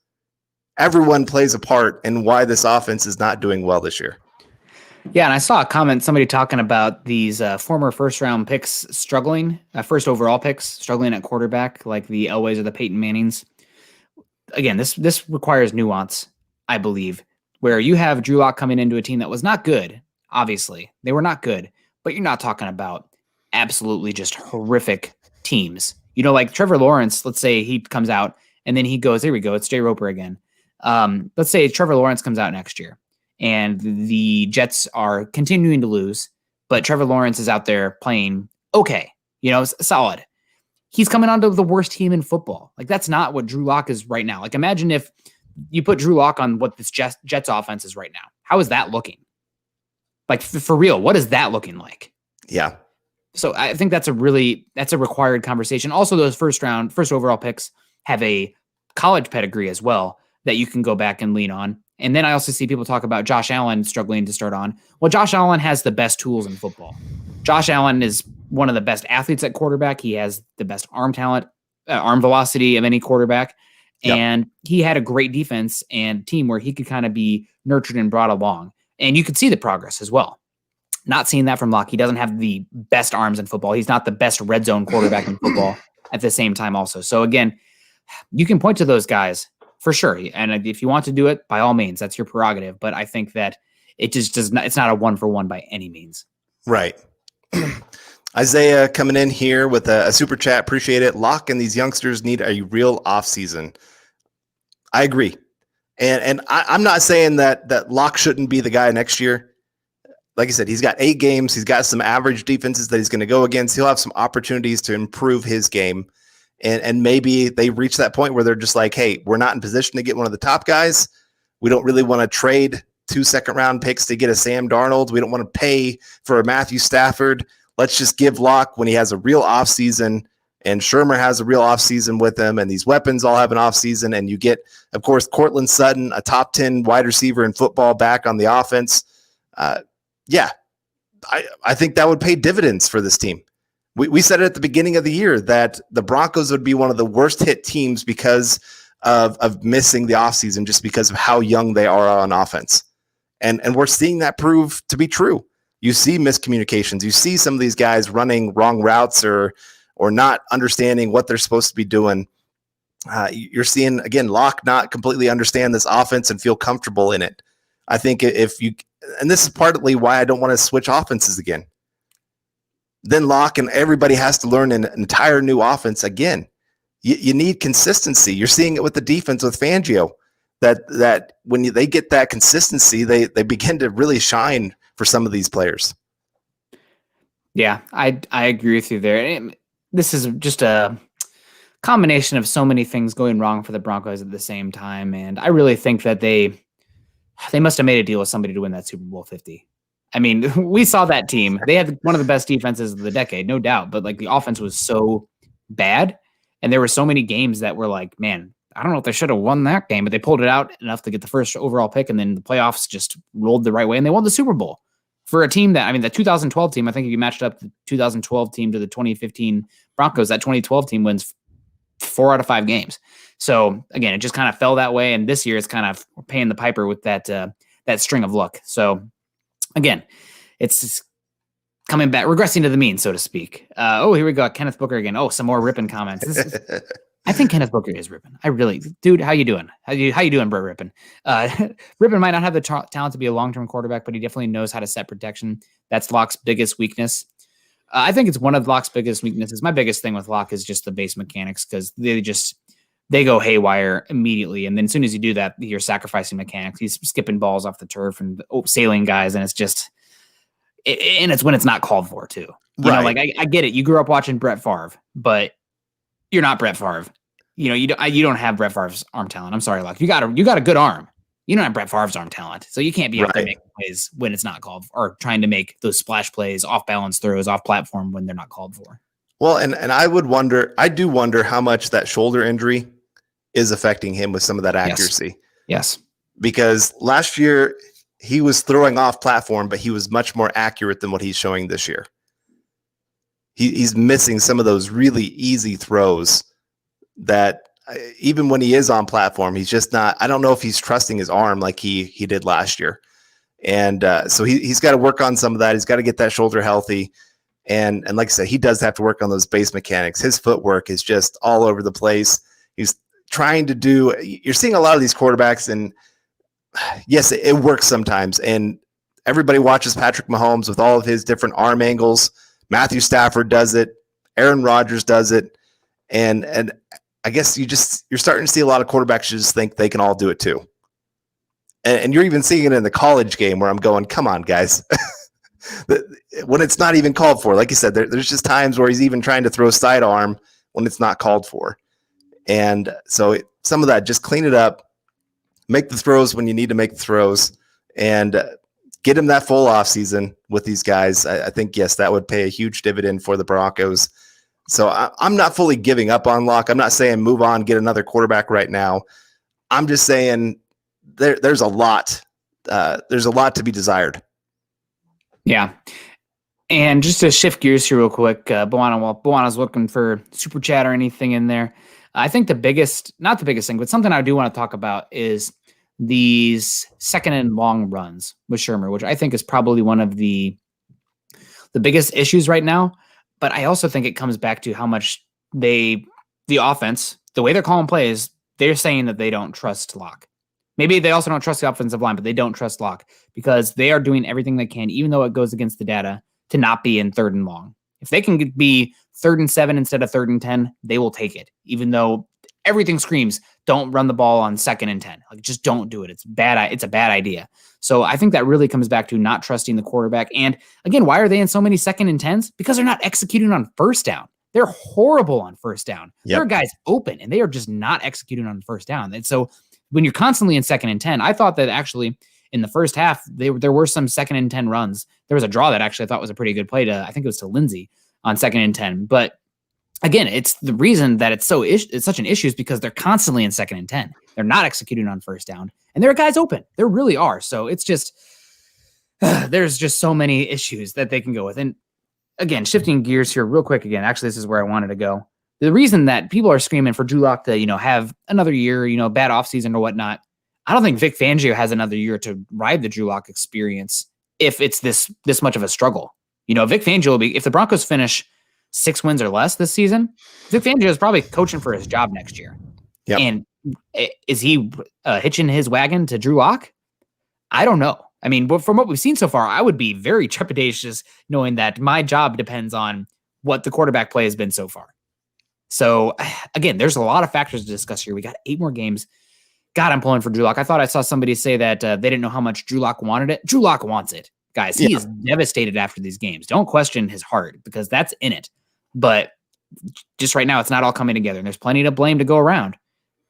Everyone plays a part in why this offense is not doing well this year. Yeah, and I saw a comment, somebody talking about these former first-round picks struggling, first overall picks struggling at quarterback, like the Elways or the Peyton Mannings. Again, this requires nuance, I believe, where you have Drew Lock coming into a team that was not good, obviously. They were not good, but you're not talking about absolutely just horrific teams. You know, like Trevor Lawrence, let's say he comes out, and then he goes, here we go, it's Jay Roper again. Let's say Trevor Lawrence comes out next year, and the Jets are continuing to lose, but Trevor Lawrence is out there playing okay, solid. He's coming onto the worst team in football. Like, that's not what Drew Lock is right now. Like, imagine if you put Drew Lock on what this Jets offense is right now. How is that looking? Like, for real, what is that looking like? Yeah. So I think that's a required conversation. Also, those first overall picks have a college pedigree as well that you can go back and lean on. And then I also see people talk about Josh Allen struggling to start on. Well, Josh Allen has the best tools in football. Josh Allen is one of the best athletes at quarterback. He has the best arm talent, arm velocity of any quarterback. Yep. And he had a great defense and team where he could kind of be nurtured and brought along. And you could see the progress as well. Not seeing that from Locke. He doesn't have the best arms in football. He's not the best red zone quarterback in football at the same time also. So again, you can point to those guys for sure. And if you want to do it, by all means, that's your prerogative. But I think that it just does not, it's not a 1-for-1 by any means. Right. Isaiah coming in here with a super chat. Appreciate it. Locke and these youngsters need a real offseason. I agree. And I'm not saying that Locke shouldn't be the guy next year. Like I said, he's got 8 games. He's got some average defenses that he's going to go against. He'll have some opportunities to improve his game. And maybe they reach that point where they're just like, hey, we're not in position to get one of the top guys. We don't really want to trade 2 second-round picks to get a Sam Darnold. We don't want to pay for a Matthew Stafford. Let's just give Locke when he has a real offseason, and Shurmur has a real offseason with him, and these weapons all have an offseason, and you get, of course, Cortland Sutton, a top 10 wide receiver in football, back on the offense. Yeah, I think that would pay dividends for this team. We said it at the beginning of the year that the Broncos would be one of the worst hit teams because of missing the offseason, just because of how young they are on offense. And we're seeing that prove to be true. You see miscommunications. You see some of these guys running wrong routes or not understanding what they're supposed to be doing. You're seeing, again, Locke not completely understand this offense and feel comfortable in it. I think and this is partly why I don't want to switch offenses again. Then Locke and everybody has to learn an entire new offense again. You need consistency. You're seeing it with the defense with Fangio, that when they get that consistency, they begin to really shine for some of these players. Yeah, I agree with you there. This is just a combination of so many things going wrong for the Broncos at the same time, and I really think that they must have made a deal with somebody to win that Super Bowl 50. I mean, we saw that team. They had one of the best defenses of the decade, no doubt, but like the offense was so bad, and there were so many games that were like, man, I don't know if they should have won that game, but they pulled it out enough to get the first overall pick, and then the playoffs just rolled the right way, and they won the Super Bowl. For a team that, I mean, the 2012 team, I think if you matched up the 2012 team to the 2015 Broncos, that 2012 team wins 4 out of 5 games. So again, it just kind of fell that way, and this year it's kind of paying the piper with that string of luck. So again, it's coming back, regressing to the mean, so to speak. Here we go, Kenneth Booker again. Oh, some more ripping comments. I think Kenneth Booker is ripping. I really, dude. How you doing? How you doing, Brett Rippin? Rippin might not have the talent to be a long-term quarterback, but he definitely knows how to set protection. That's Locke's biggest weakness. I think it's one of Locke's biggest weaknesses. My biggest thing with Locke is just the base mechanics, because they go haywire immediately, and then as soon as you do that, you're sacrificing mechanics. He's skipping balls off the turf and sailing guys, and it's just, and it's when it's not called for too. You know, like I get it. You grew up watching Brett Favre, but you're not Brett Favre. You know, you don't have Brett Favre's arm talent. I'm sorry, Locke. You got a good arm. You don't have Brett Favre's arm talent, so you can't be out there Right. making plays when it's not called for, or trying to make those splash plays, off balance throws, off platform when they're not called for. Well, and I do wonder how much that shoulder injury is affecting him with some of that accuracy. Yes. Because last year he was throwing off platform, but he was much more accurate than what he's showing this year. He's missing some of those really easy throws that even when he is on platform, he's just not. I don't know if he's trusting his arm like he did last year. And so he's got to work on some of that. He's got to get that shoulder healthy. And like I said, he does have to work on those base mechanics. His footwork is just all over the place. He's trying to do, you're seeing a lot of these quarterbacks, and yes, it works sometimes. And everybody watches Patrick Mahomes with all of his different arm angles. Matthew Stafford does it. Aaron Rodgers does it. And I guess you're starting to see a lot of quarterbacks just think they can all do it too. And you're even seeing it in the college game where I'm going, come on, guys. When it's not even called for, like you said, there's just times where he's even trying to throw sidearm when it's not called for. And so some of that, just clean it up, make the throws when you need to make the throws, and get him that full off season with these guys. I think, yes, that would pay a huge dividend for the Broncos. So I'm not fully giving up on Locke. I'm not saying move on, get another quarterback right now. I'm just saying there's a lot. There's a lot to be desired. Yeah. And just to shift gears here real quick, Bowana's looking for super chat or anything in there. I think not the biggest thing, but something I do want to talk about is these second and long runs with Shurmur, which I think is probably one of the biggest issues right now. But I also think it comes back to how much the offense, the way they're calling plays, they're saying that they don't trust Locke. Maybe they also don't trust the offensive line, but they don't trust Locke because they are doing everything they can, even though it goes against the data, to not be in 3rd and long. If they can be 3rd and 7 instead of 3rd and 10, they will take it, even though everything screams, don't run the ball on 2nd and 10. Like, just don't do it. It's bad. It's a bad idea. So I think that really comes back to not trusting the quarterback. And again, why are they in so many 2nd and 10s? Because they're not executing on 1st down. They're horrible on 1st down. Yep. There are guys open, and they are just not executing on 1st down. And so when you're constantly in 2nd and 10, I thought that actually in the first half, there were some 2nd and 10 runs. There was a draw that actually I thought was a pretty good play I think it was to Lindsey on 2nd and 10. But again, it's the reason that it's such an issue is because they're constantly in 2nd and 10. They're not executing on 1st down, and there are guys open. There really are. So it's just, there's just so many issues that they can go with. And again, shifting gears here real quick again, actually, this is where I wanted to go. The reason that people are screaming for Drew Lock to, have another year, bad offseason or whatnot, I don't think Vic Fangio has another year to ride the Drew Lock experience if it's this much of a struggle. Vic Fangio will be, if the Broncos finish 6 wins or less this season, Vic Fangio is probably coaching for his job next year. Yep. And is he hitching his wagon to Drew Lock? I don't know. I mean, but from what we've seen so far, I would be very trepidatious knowing that my job depends on what the quarterback play has been so far. So again, there's a lot of factors to discuss here. We got 8 more games. God, I'm pulling for Drew Lock. I thought I saw somebody say that they didn't know how much Drew Lock wanted it. Drew Lock wants it, guys. He is devastated after these games. Don't question his heart because that's in it. But just right now, it's not all coming together. And there's plenty to blame to go around.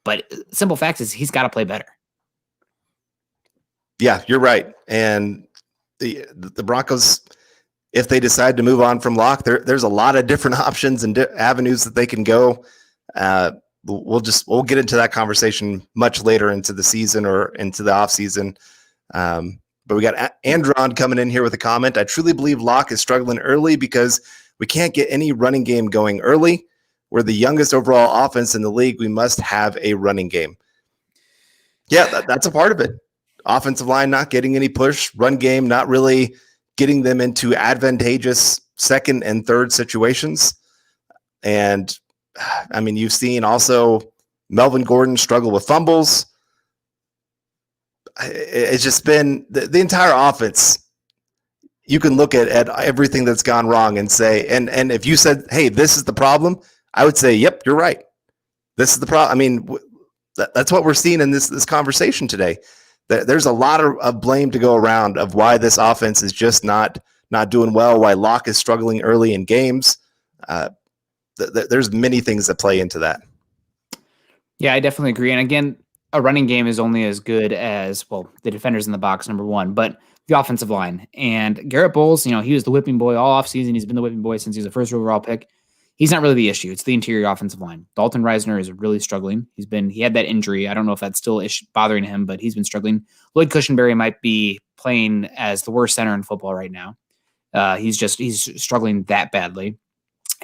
But simple fact is he's got to play better. Yeah, you're right. And the Broncos, if they decide to move on from Locke, there's a lot of different options and avenues that they can go. We'll get into that conversation much later into the season or into the off season. But we got Andron coming in here with a comment. I truly believe Locke is struggling early because we can't get any running game going early. We're the youngest overall offense in the league. We must have a running game. Yeah, that's a part of it. Offensive line not getting any push, run game not really getting them into advantageous 2nd and 3rd situations. And I mean, you've seen also Melvin Gordon struggle with fumbles. It's just been the entire offense. You can look at everything that's gone wrong and say, and if you said, hey, this is the problem, I would say, yep, you're right. This is the problem. I mean, that's what we're seeing in this conversation today. There's a lot of blame to go around of why this offense is just not doing well, why Locke is struggling early in games. There's many things that play into that. Yeah, I definitely agree. And again, a running game is only as good as, well, the defenders in the box, number one, but the offensive line. And Garrett Bowles, he was the whipping boy all offseason. He's been the whipping boy since he was the first overall pick. He's not really the issue. It's the interior offensive line. Dalton Reisner is really struggling. He had that injury. I don't know if that's still bothering him, but he's been struggling. Lloyd Cushenberry might be playing as the worst center in football right now. He's struggling that badly.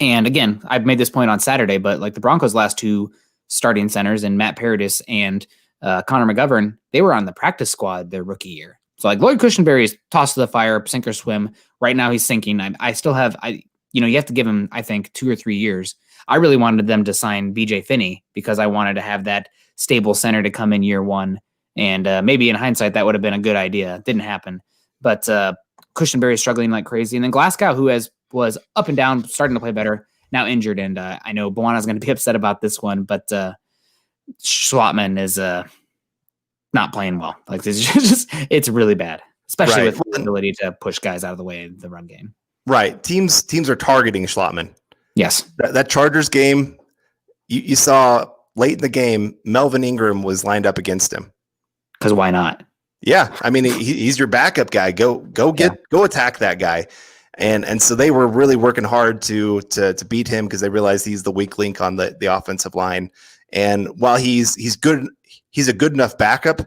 And again, I've made this point on Saturday, but like the Broncos' last two starting centers, and Matt Paradis and Connor McGovern, they were on the practice squad their rookie year. So like Lloyd Cushenberry is tossed to the fire, sink or swim. Right now he's sinking. You have to give him, I think, 2 or 3 years. I really wanted them to sign BJ Finney because I wanted to have that stable center to come in year one. And maybe in hindsight, that would have been a good idea. It didn't happen. But Cushenberry is struggling like crazy. And then Glasgow, who was up and down, starting to play better, now injured. And I know Bawana's going to be upset about this one, but Schlotman is not playing well. Like it's really bad, especially with the ability to push guys out of the way in the run game. Right. Teams are targeting Schlotman. Yes. That Chargers game, you saw late in the game, Melvin Ingram was lined up against him. Because why not? Yeah. I mean, he's your backup guy. Go attack that guy. And so they were really working hard to beat him because they realized he's the weak link on the offensive line. And while he's good, he's a good enough backup,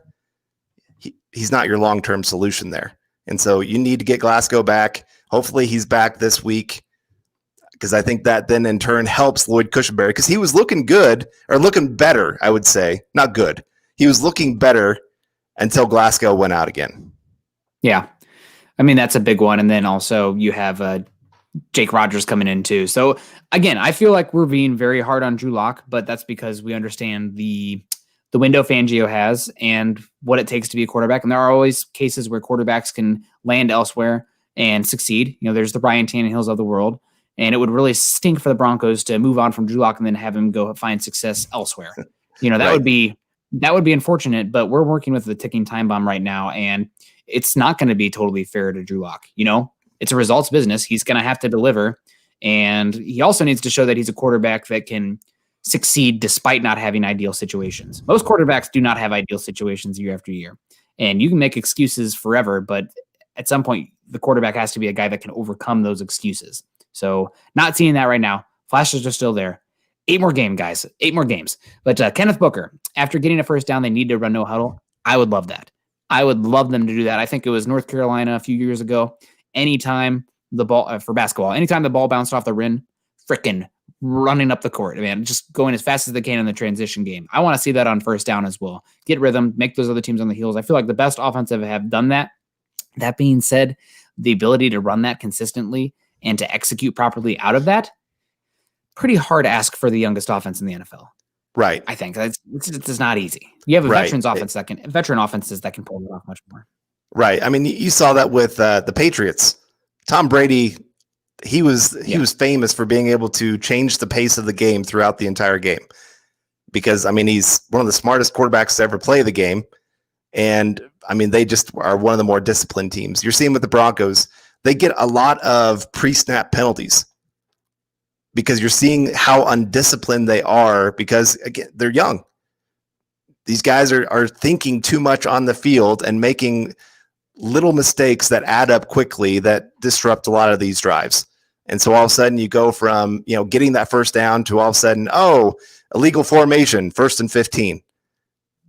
he's not your long-term solution there. And so you need to get Glasgow back. Hopefully he's back this week, because I think that then in turn helps Lloyd Cushenberry, because he was looking good, or looking better, I would say. Not good. He was looking better until Glasgow went out again. Yeah. I mean, that's a big one. And then also you have Jake Rogers coming in too. So again, I feel like we're being very hard on Drew Lock, but that's because we understand the window Fangio has and what it takes to be a quarterback. And there are always cases where quarterbacks can land elsewhere and succeed. There's the Ryan Tannehills of the world, and it would really stink for the Broncos to move on from Drew Lock and then have him go find success elsewhere. That right. would be unfortunate, but we're working with the ticking time bomb right now, and it's not going to be totally fair to Drew Lock. It's a results business. He's going to have to deliver, and he also needs to show that he's a quarterback that can succeed despite not having ideal situations. Most quarterbacks do not have ideal situations year after year, and you can make excuses forever, but at some point, the quarterback has to be a guy that can overcome those excuses. So not seeing that right now. Flashes are still there. 8 more games, guys. 8 more games. But Kenneth Booker, after getting a first down, they need to run no huddle. I would love that. I would love them to do that. I think it was North Carolina a few years ago. Anytime the ball, for basketball, anytime the ball bounced off the rim, frickin' running up the court, man, just going as fast as they can in the transition game. I want to see that on first down as well. Get rhythm, make those other teams on the heels. I feel like the best offensive have done that. That being said, the ability to run that consistently and to execute properly out of that, pretty hard ask for the youngest offense in the NFL. Right. I think it's not easy. You have a veteran offenses that can pull it off much more. Right. I mean, you saw that with the Patriots. Tom Brady, he was famous for being able to change the pace of the game throughout the entire game, because I mean, he's one of the smartest quarterbacks to ever play the game. And I mean, they just are one of the more disciplined teams. You're seeing with the Broncos, they get a lot of pre-snap penalties because you're seeing how undisciplined they are, because again, they're young. These guys are thinking too much on the field and making little mistakes that add up quickly that disrupt a lot of these drives. And so all of a sudden you go from, getting that first down to all of a sudden, illegal formation, 1st and 15.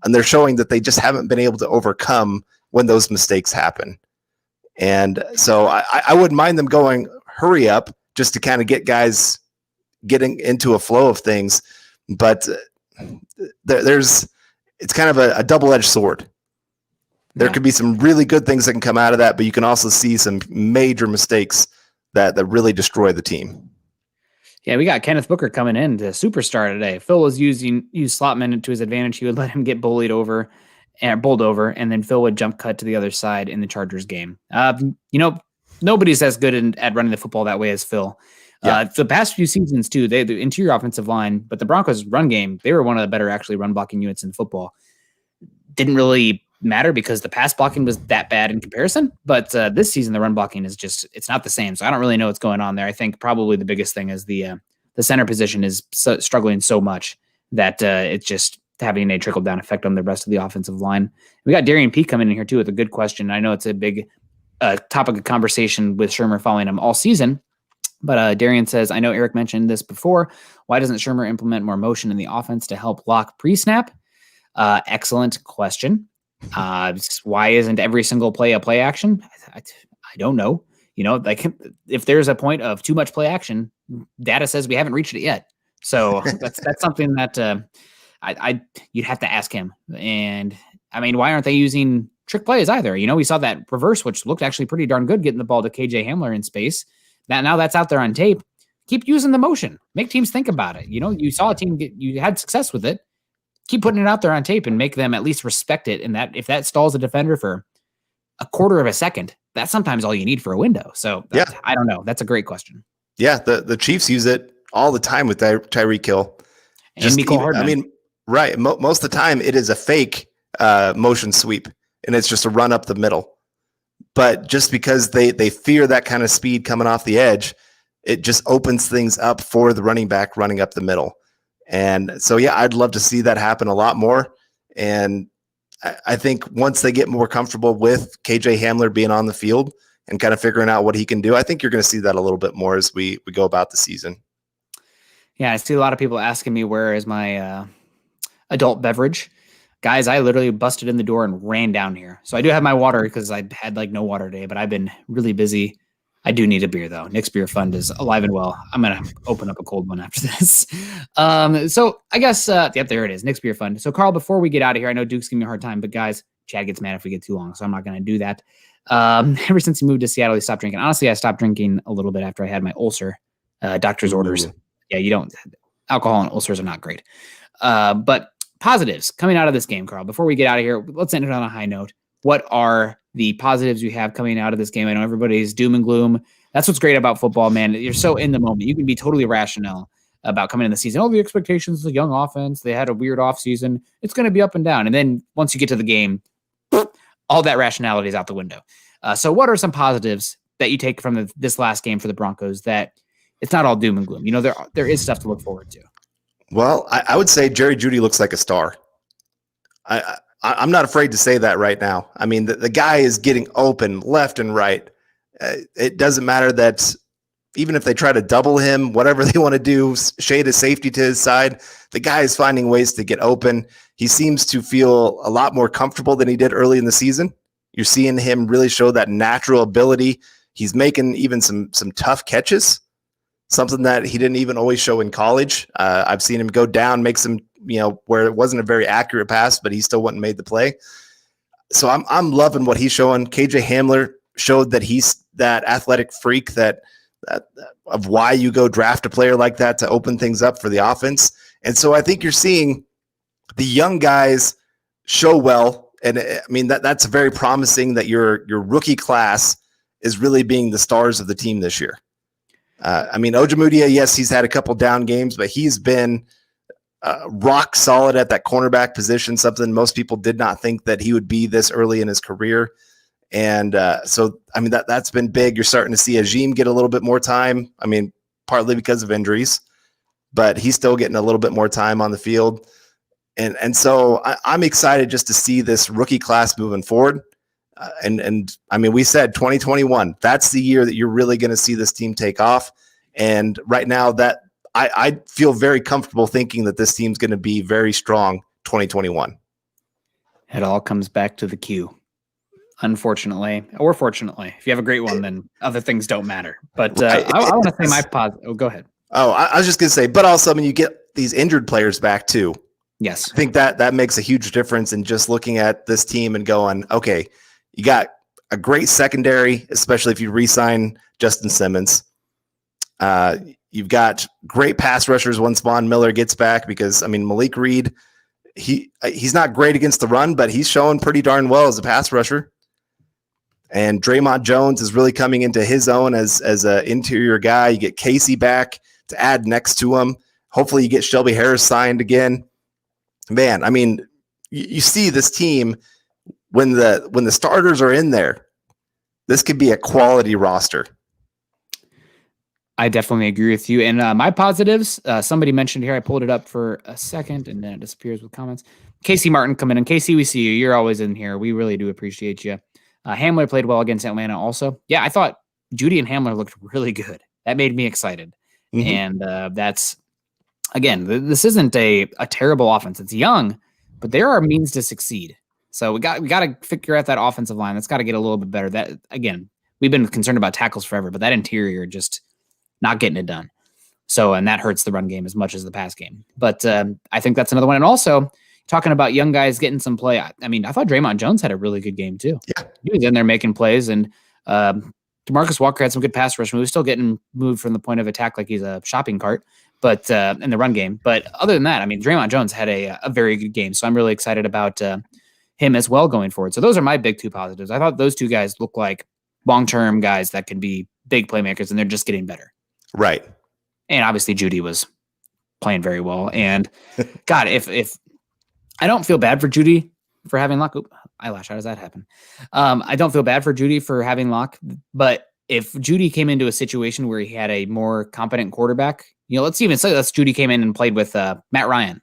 And they're showing that they just haven't been able to overcome when those mistakes happen. And so I wouldn't mind them going hurry up just to kind of get guys getting into a flow of things. But it's kind of a double-edged sword. There could be some really good things that can come out of that, but you can also see some major mistakes that really destroy the team. Yeah, we got Kenneth Booker coming in to superstar today. Phil was used Slotman to his advantage. He would let him get bowled over, and then Phil would jump cut to the other side in the Chargers game. Nobody's as good at running the football that way as Phil. Yeah. The past few seasons too, the interior offensive line, but the Broncos run game, they were one of the better actually run blocking units in football. Didn't really matter because the pass blocking was that bad in comparison. But this season, the run blocking is it's not the same. So I don't really know what's going on there. I think probably the biggest thing is the center position is struggling so much that having a trickle down effect on the rest of the offensive line. We got Darian P coming in here too with a good question. I know it's a big topic of conversation with Shurmur following him all season. But Darian says, I know Eric mentioned this before. Why doesn't Shurmur implement more motion in the offense to help block pre-snap? Excellent question. Why isn't every single play a play action? I don't know. Like if there's a point of too much play action, data says we haven't reached it yet. So that's something that you'd have to ask him. And I mean, why aren't they using trick plays either? We saw that reverse, which looked actually pretty darn good, getting the ball to KJ Hamler in space. Now that's out there on tape. Keep using the motion. Make teams think about it. You saw a team you had success with it. Keep putting it out there on tape and make them at least respect it. And that if that stalls a defender for a quarter of a second, that's sometimes all you need for a window. So I don't know. That's a great question. Yeah, the Chiefs use it all the time with Tyreek Hill. And Mecole Hardman. I mean, right. Most of the time it is a fake motion sweep, and it's just a run up the middle. But just because they fear that kind of speed coming off the edge, it just opens things up for the running back running up the middle. And so, I'd love to see that happen a lot more. And I think once they get more comfortable with KJ Hamler being on the field and kind of figuring out what he can do, I think you're going to see that a little bit more as we go about the season. Yeah, I see a lot of people asking me, where is my adult beverage? Guys, I literally busted in the door and ran down here. So I do have my water because I had no water today, but I've been really busy. I do need a beer, though. Nick's Beer Fund is alive and well. I'm going to open up a cold one after this. So I guess, there it is, Nick's Beer Fund. So, Carl, before we get out of here, I know Duke's giving me a hard time, but guys, Chad gets mad if we get too long, so I'm not going to do that. Ever since he moved to Seattle, he stopped drinking. Honestly, I stopped drinking a little bit after I had my ulcer, doctor's orders. Yeah, alcohol and ulcers are not great. But positives coming out of this game, Carl, before we get out of here, let's end it on a high note. What are the positives you have coming out of this game? I know everybody's doom and gloom. That's what's great about football, man. You're so in the moment. You can be totally rational about coming in the season. The expectations of the young offense. They had a weird offseason. It's going to be up and down. And then once you get to the game, all that rationality is out the window. So what are some positives that you take from this last game for the Broncos that it's not all doom and gloom? There is stuff to look forward to. Well, I would say Jerry Jeudy looks like a star. I'm not afraid to say that right now. I mean, the guy is getting open left and right. It doesn't matter that even if they try to double him, whatever they want to do, shade a safety to his side, the guy is finding ways to get open. He seems to feel a lot more comfortable than he did early in the season. You're seeing him really show that natural ability. He's making even some tough catches, something that he didn't even always show in college. I've seen him go down, make some, where it wasn't a very accurate pass, but he still went and made the play. So I'm loving what he's showing. KJ Hamler showed that he's that athletic freak that of why you go draft a player like that to open things up for the offense. And so I think you're seeing the young guys show well. And I mean, that's very promising that your rookie class is really being the stars of the team this year. I mean, Ojemudia, yes, he's had a couple down games, but he's been rock solid at that cornerback position, something most people did not think that he would be this early in his career. And so, I mean, that's been big. You're starting to see Ajim get a little bit more time. I mean, partly because of injuries, but he's still getting a little bit more time on the field. And so I'm excited just to see this rookie class moving forward. And I mean, we said 2021, that's the year that you're really going to see this team take off. And right now that I feel very comfortable thinking that this team's going to be very strong 2021. It all comes back to the Q. Unfortunately, or fortunately, if you have a great one, then other things don't matter. But I want to say my positive. Oh, go ahead. Oh, I was just going to say, but also, I mean, you get these injured players back too. Yes. I think that makes a huge difference in just looking at this team and going, okay, you got a great secondary, especially if you re-sign Justin Simmons. You've got great pass rushers once Von Miller gets back because, I mean, Malik Reed, he's not great against the run, but he's showing pretty darn well as a pass rusher. And Draymond Jones is really coming into his own as an interior guy. You get Casey back to add next to him. Hopefully you get Shelby Harris signed again. Man, I mean, you see this team when the starters are in there, this could be a quality roster. I definitely agree with you. And my positives, somebody mentioned here, I pulled it up for a second and then it disappears with comments. Casey Martin coming in. Casey, we see you. You're always in here. We really do appreciate you. Hamler played well against Atlanta also. Yeah, I thought Judy and Hamler looked really good. That made me excited. And that's, again, this isn't a terrible offense. It's young, but there are means to succeed. So we got to figure out that offensive line. That's got to get a little bit better. That, again, we've been concerned about tackles forever, but that interior just not getting it done. So, and that hurts the run game as much as the pass game. But I think that's another one. And also, talking about young guys getting some play, I mean, I thought Draymond Jones had a really good game too. Yeah. He was in there making plays, and DeMarcus Walker had some good pass rush. He was still getting moved from the point of attack like he's a shopping cart, but in the run game. But other than that, I mean, Draymond Jones had a very good game. So I'm really excited about him as well going forward. So those are my big two positives. I thought those two guys look like long-term guys that can be big playmakers, and they're just getting better. Right. And obviously Judy was playing very well. And God, if I don't feel bad for Judy for having luck. Oop, eyelash, how does that happen? I don't feel bad for Judy for having luck, but if Judy came into a situation where he had a more competent quarterback, let's even say Judy came in and played with Matt Ryan,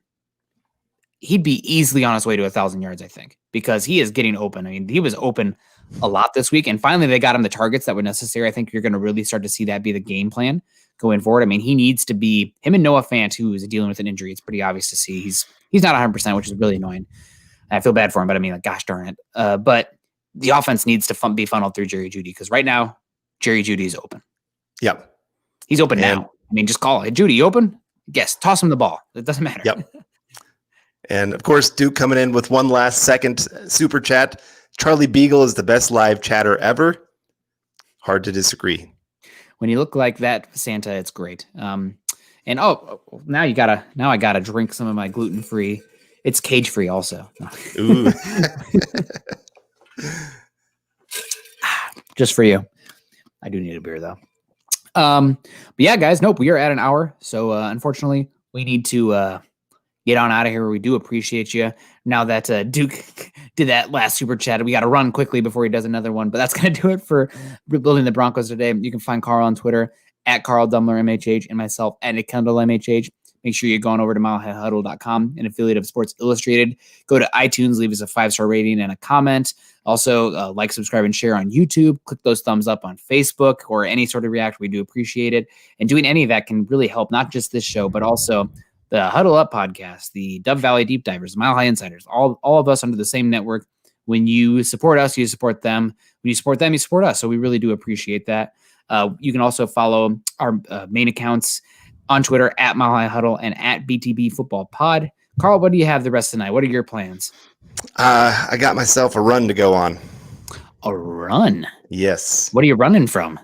he'd be easily on his way to 1,000 yards, I think, because he is getting open. I mean, he was open a lot this week, and finally they got him the targets that were necessary. I think you're going to really start to see that be the game plan going forward. I mean, he needs to be him and Noah Fant, who is dealing with an injury. It's pretty obvious to see he's not 100%, which is really annoying. I feel bad for him, but I mean, like, gosh darn it. But the offense needs to be funneled through Jerry Jeudy, because right now Jerry Jeudy is open. Yep, he's open now. I mean, just call it. Hey, Jeudy, you open? Yes, toss him the ball. It doesn't matter. Yep. And of course, Duke coming in with one last second super chat. Charlie Beagle is the best live chatter ever. Hard to disagree. When you look like that, Santa, it's great. And now I gotta drink some of my gluten-free. It's cage-free also. Ooh. Just for you. I do need a beer though. But yeah, guys, nope, we are at an hour. So unfortunately, we need to get on out of here. We do appreciate you. Now that Duke did that last super chat, we got to run quickly before he does another one. But that's going to do it for Building the Broncos today. You can find Carl on Twitter at Carl Dumler MHH and myself at Kendell MHH. Make sure you're going over to milehighhuddle.com, an affiliate of Sports Illustrated. Go to iTunes, leave us a 5-star rating and a comment. Also, like, subscribe, and share on YouTube. Click those thumbs up on Facebook or any sort of react. We do appreciate it. And doing any of that can really help, not just this show, but also the Huddle Up podcast, the Dove Valley Deep Divers, Mile High Insiders, all of us under the same network. When you support us, you support them. When you support them, you support us. So we really do appreciate that. You can also follow our main accounts on Twitter at Mile High Huddle and at BTB Football Pod. Carl, what do you have the rest of the night? What are your plans? I got myself a run to go on. A run? Yes. What are you running from?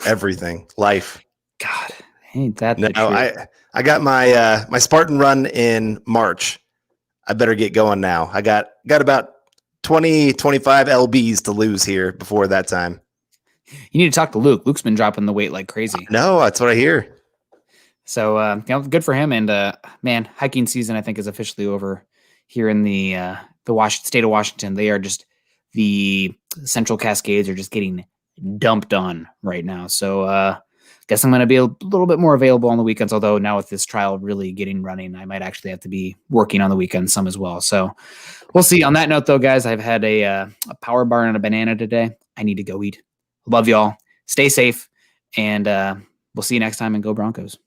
Everything. Life. God, ain't that the truth. I got my my Spartan run in March. I better get going now. I got about 20, 25 LBs to lose here before that time. You need to talk to Luke. Luke's been dropping the weight like crazy. No, that's what I hear. So, good for him. And man, hiking season, I think, is officially over here in the state of Washington. They are just, the Central Cascades are just getting dumped on right now. So, guess I'm going to be a little bit more available on the weekends. Although now with this trial really getting running, I might actually have to be working on the weekends some as well. So we'll see. On that note, though, guys, I've had a power bar and a banana today. I need to go eat. Love y'all. Stay safe, and we'll see you next time, and go Broncos.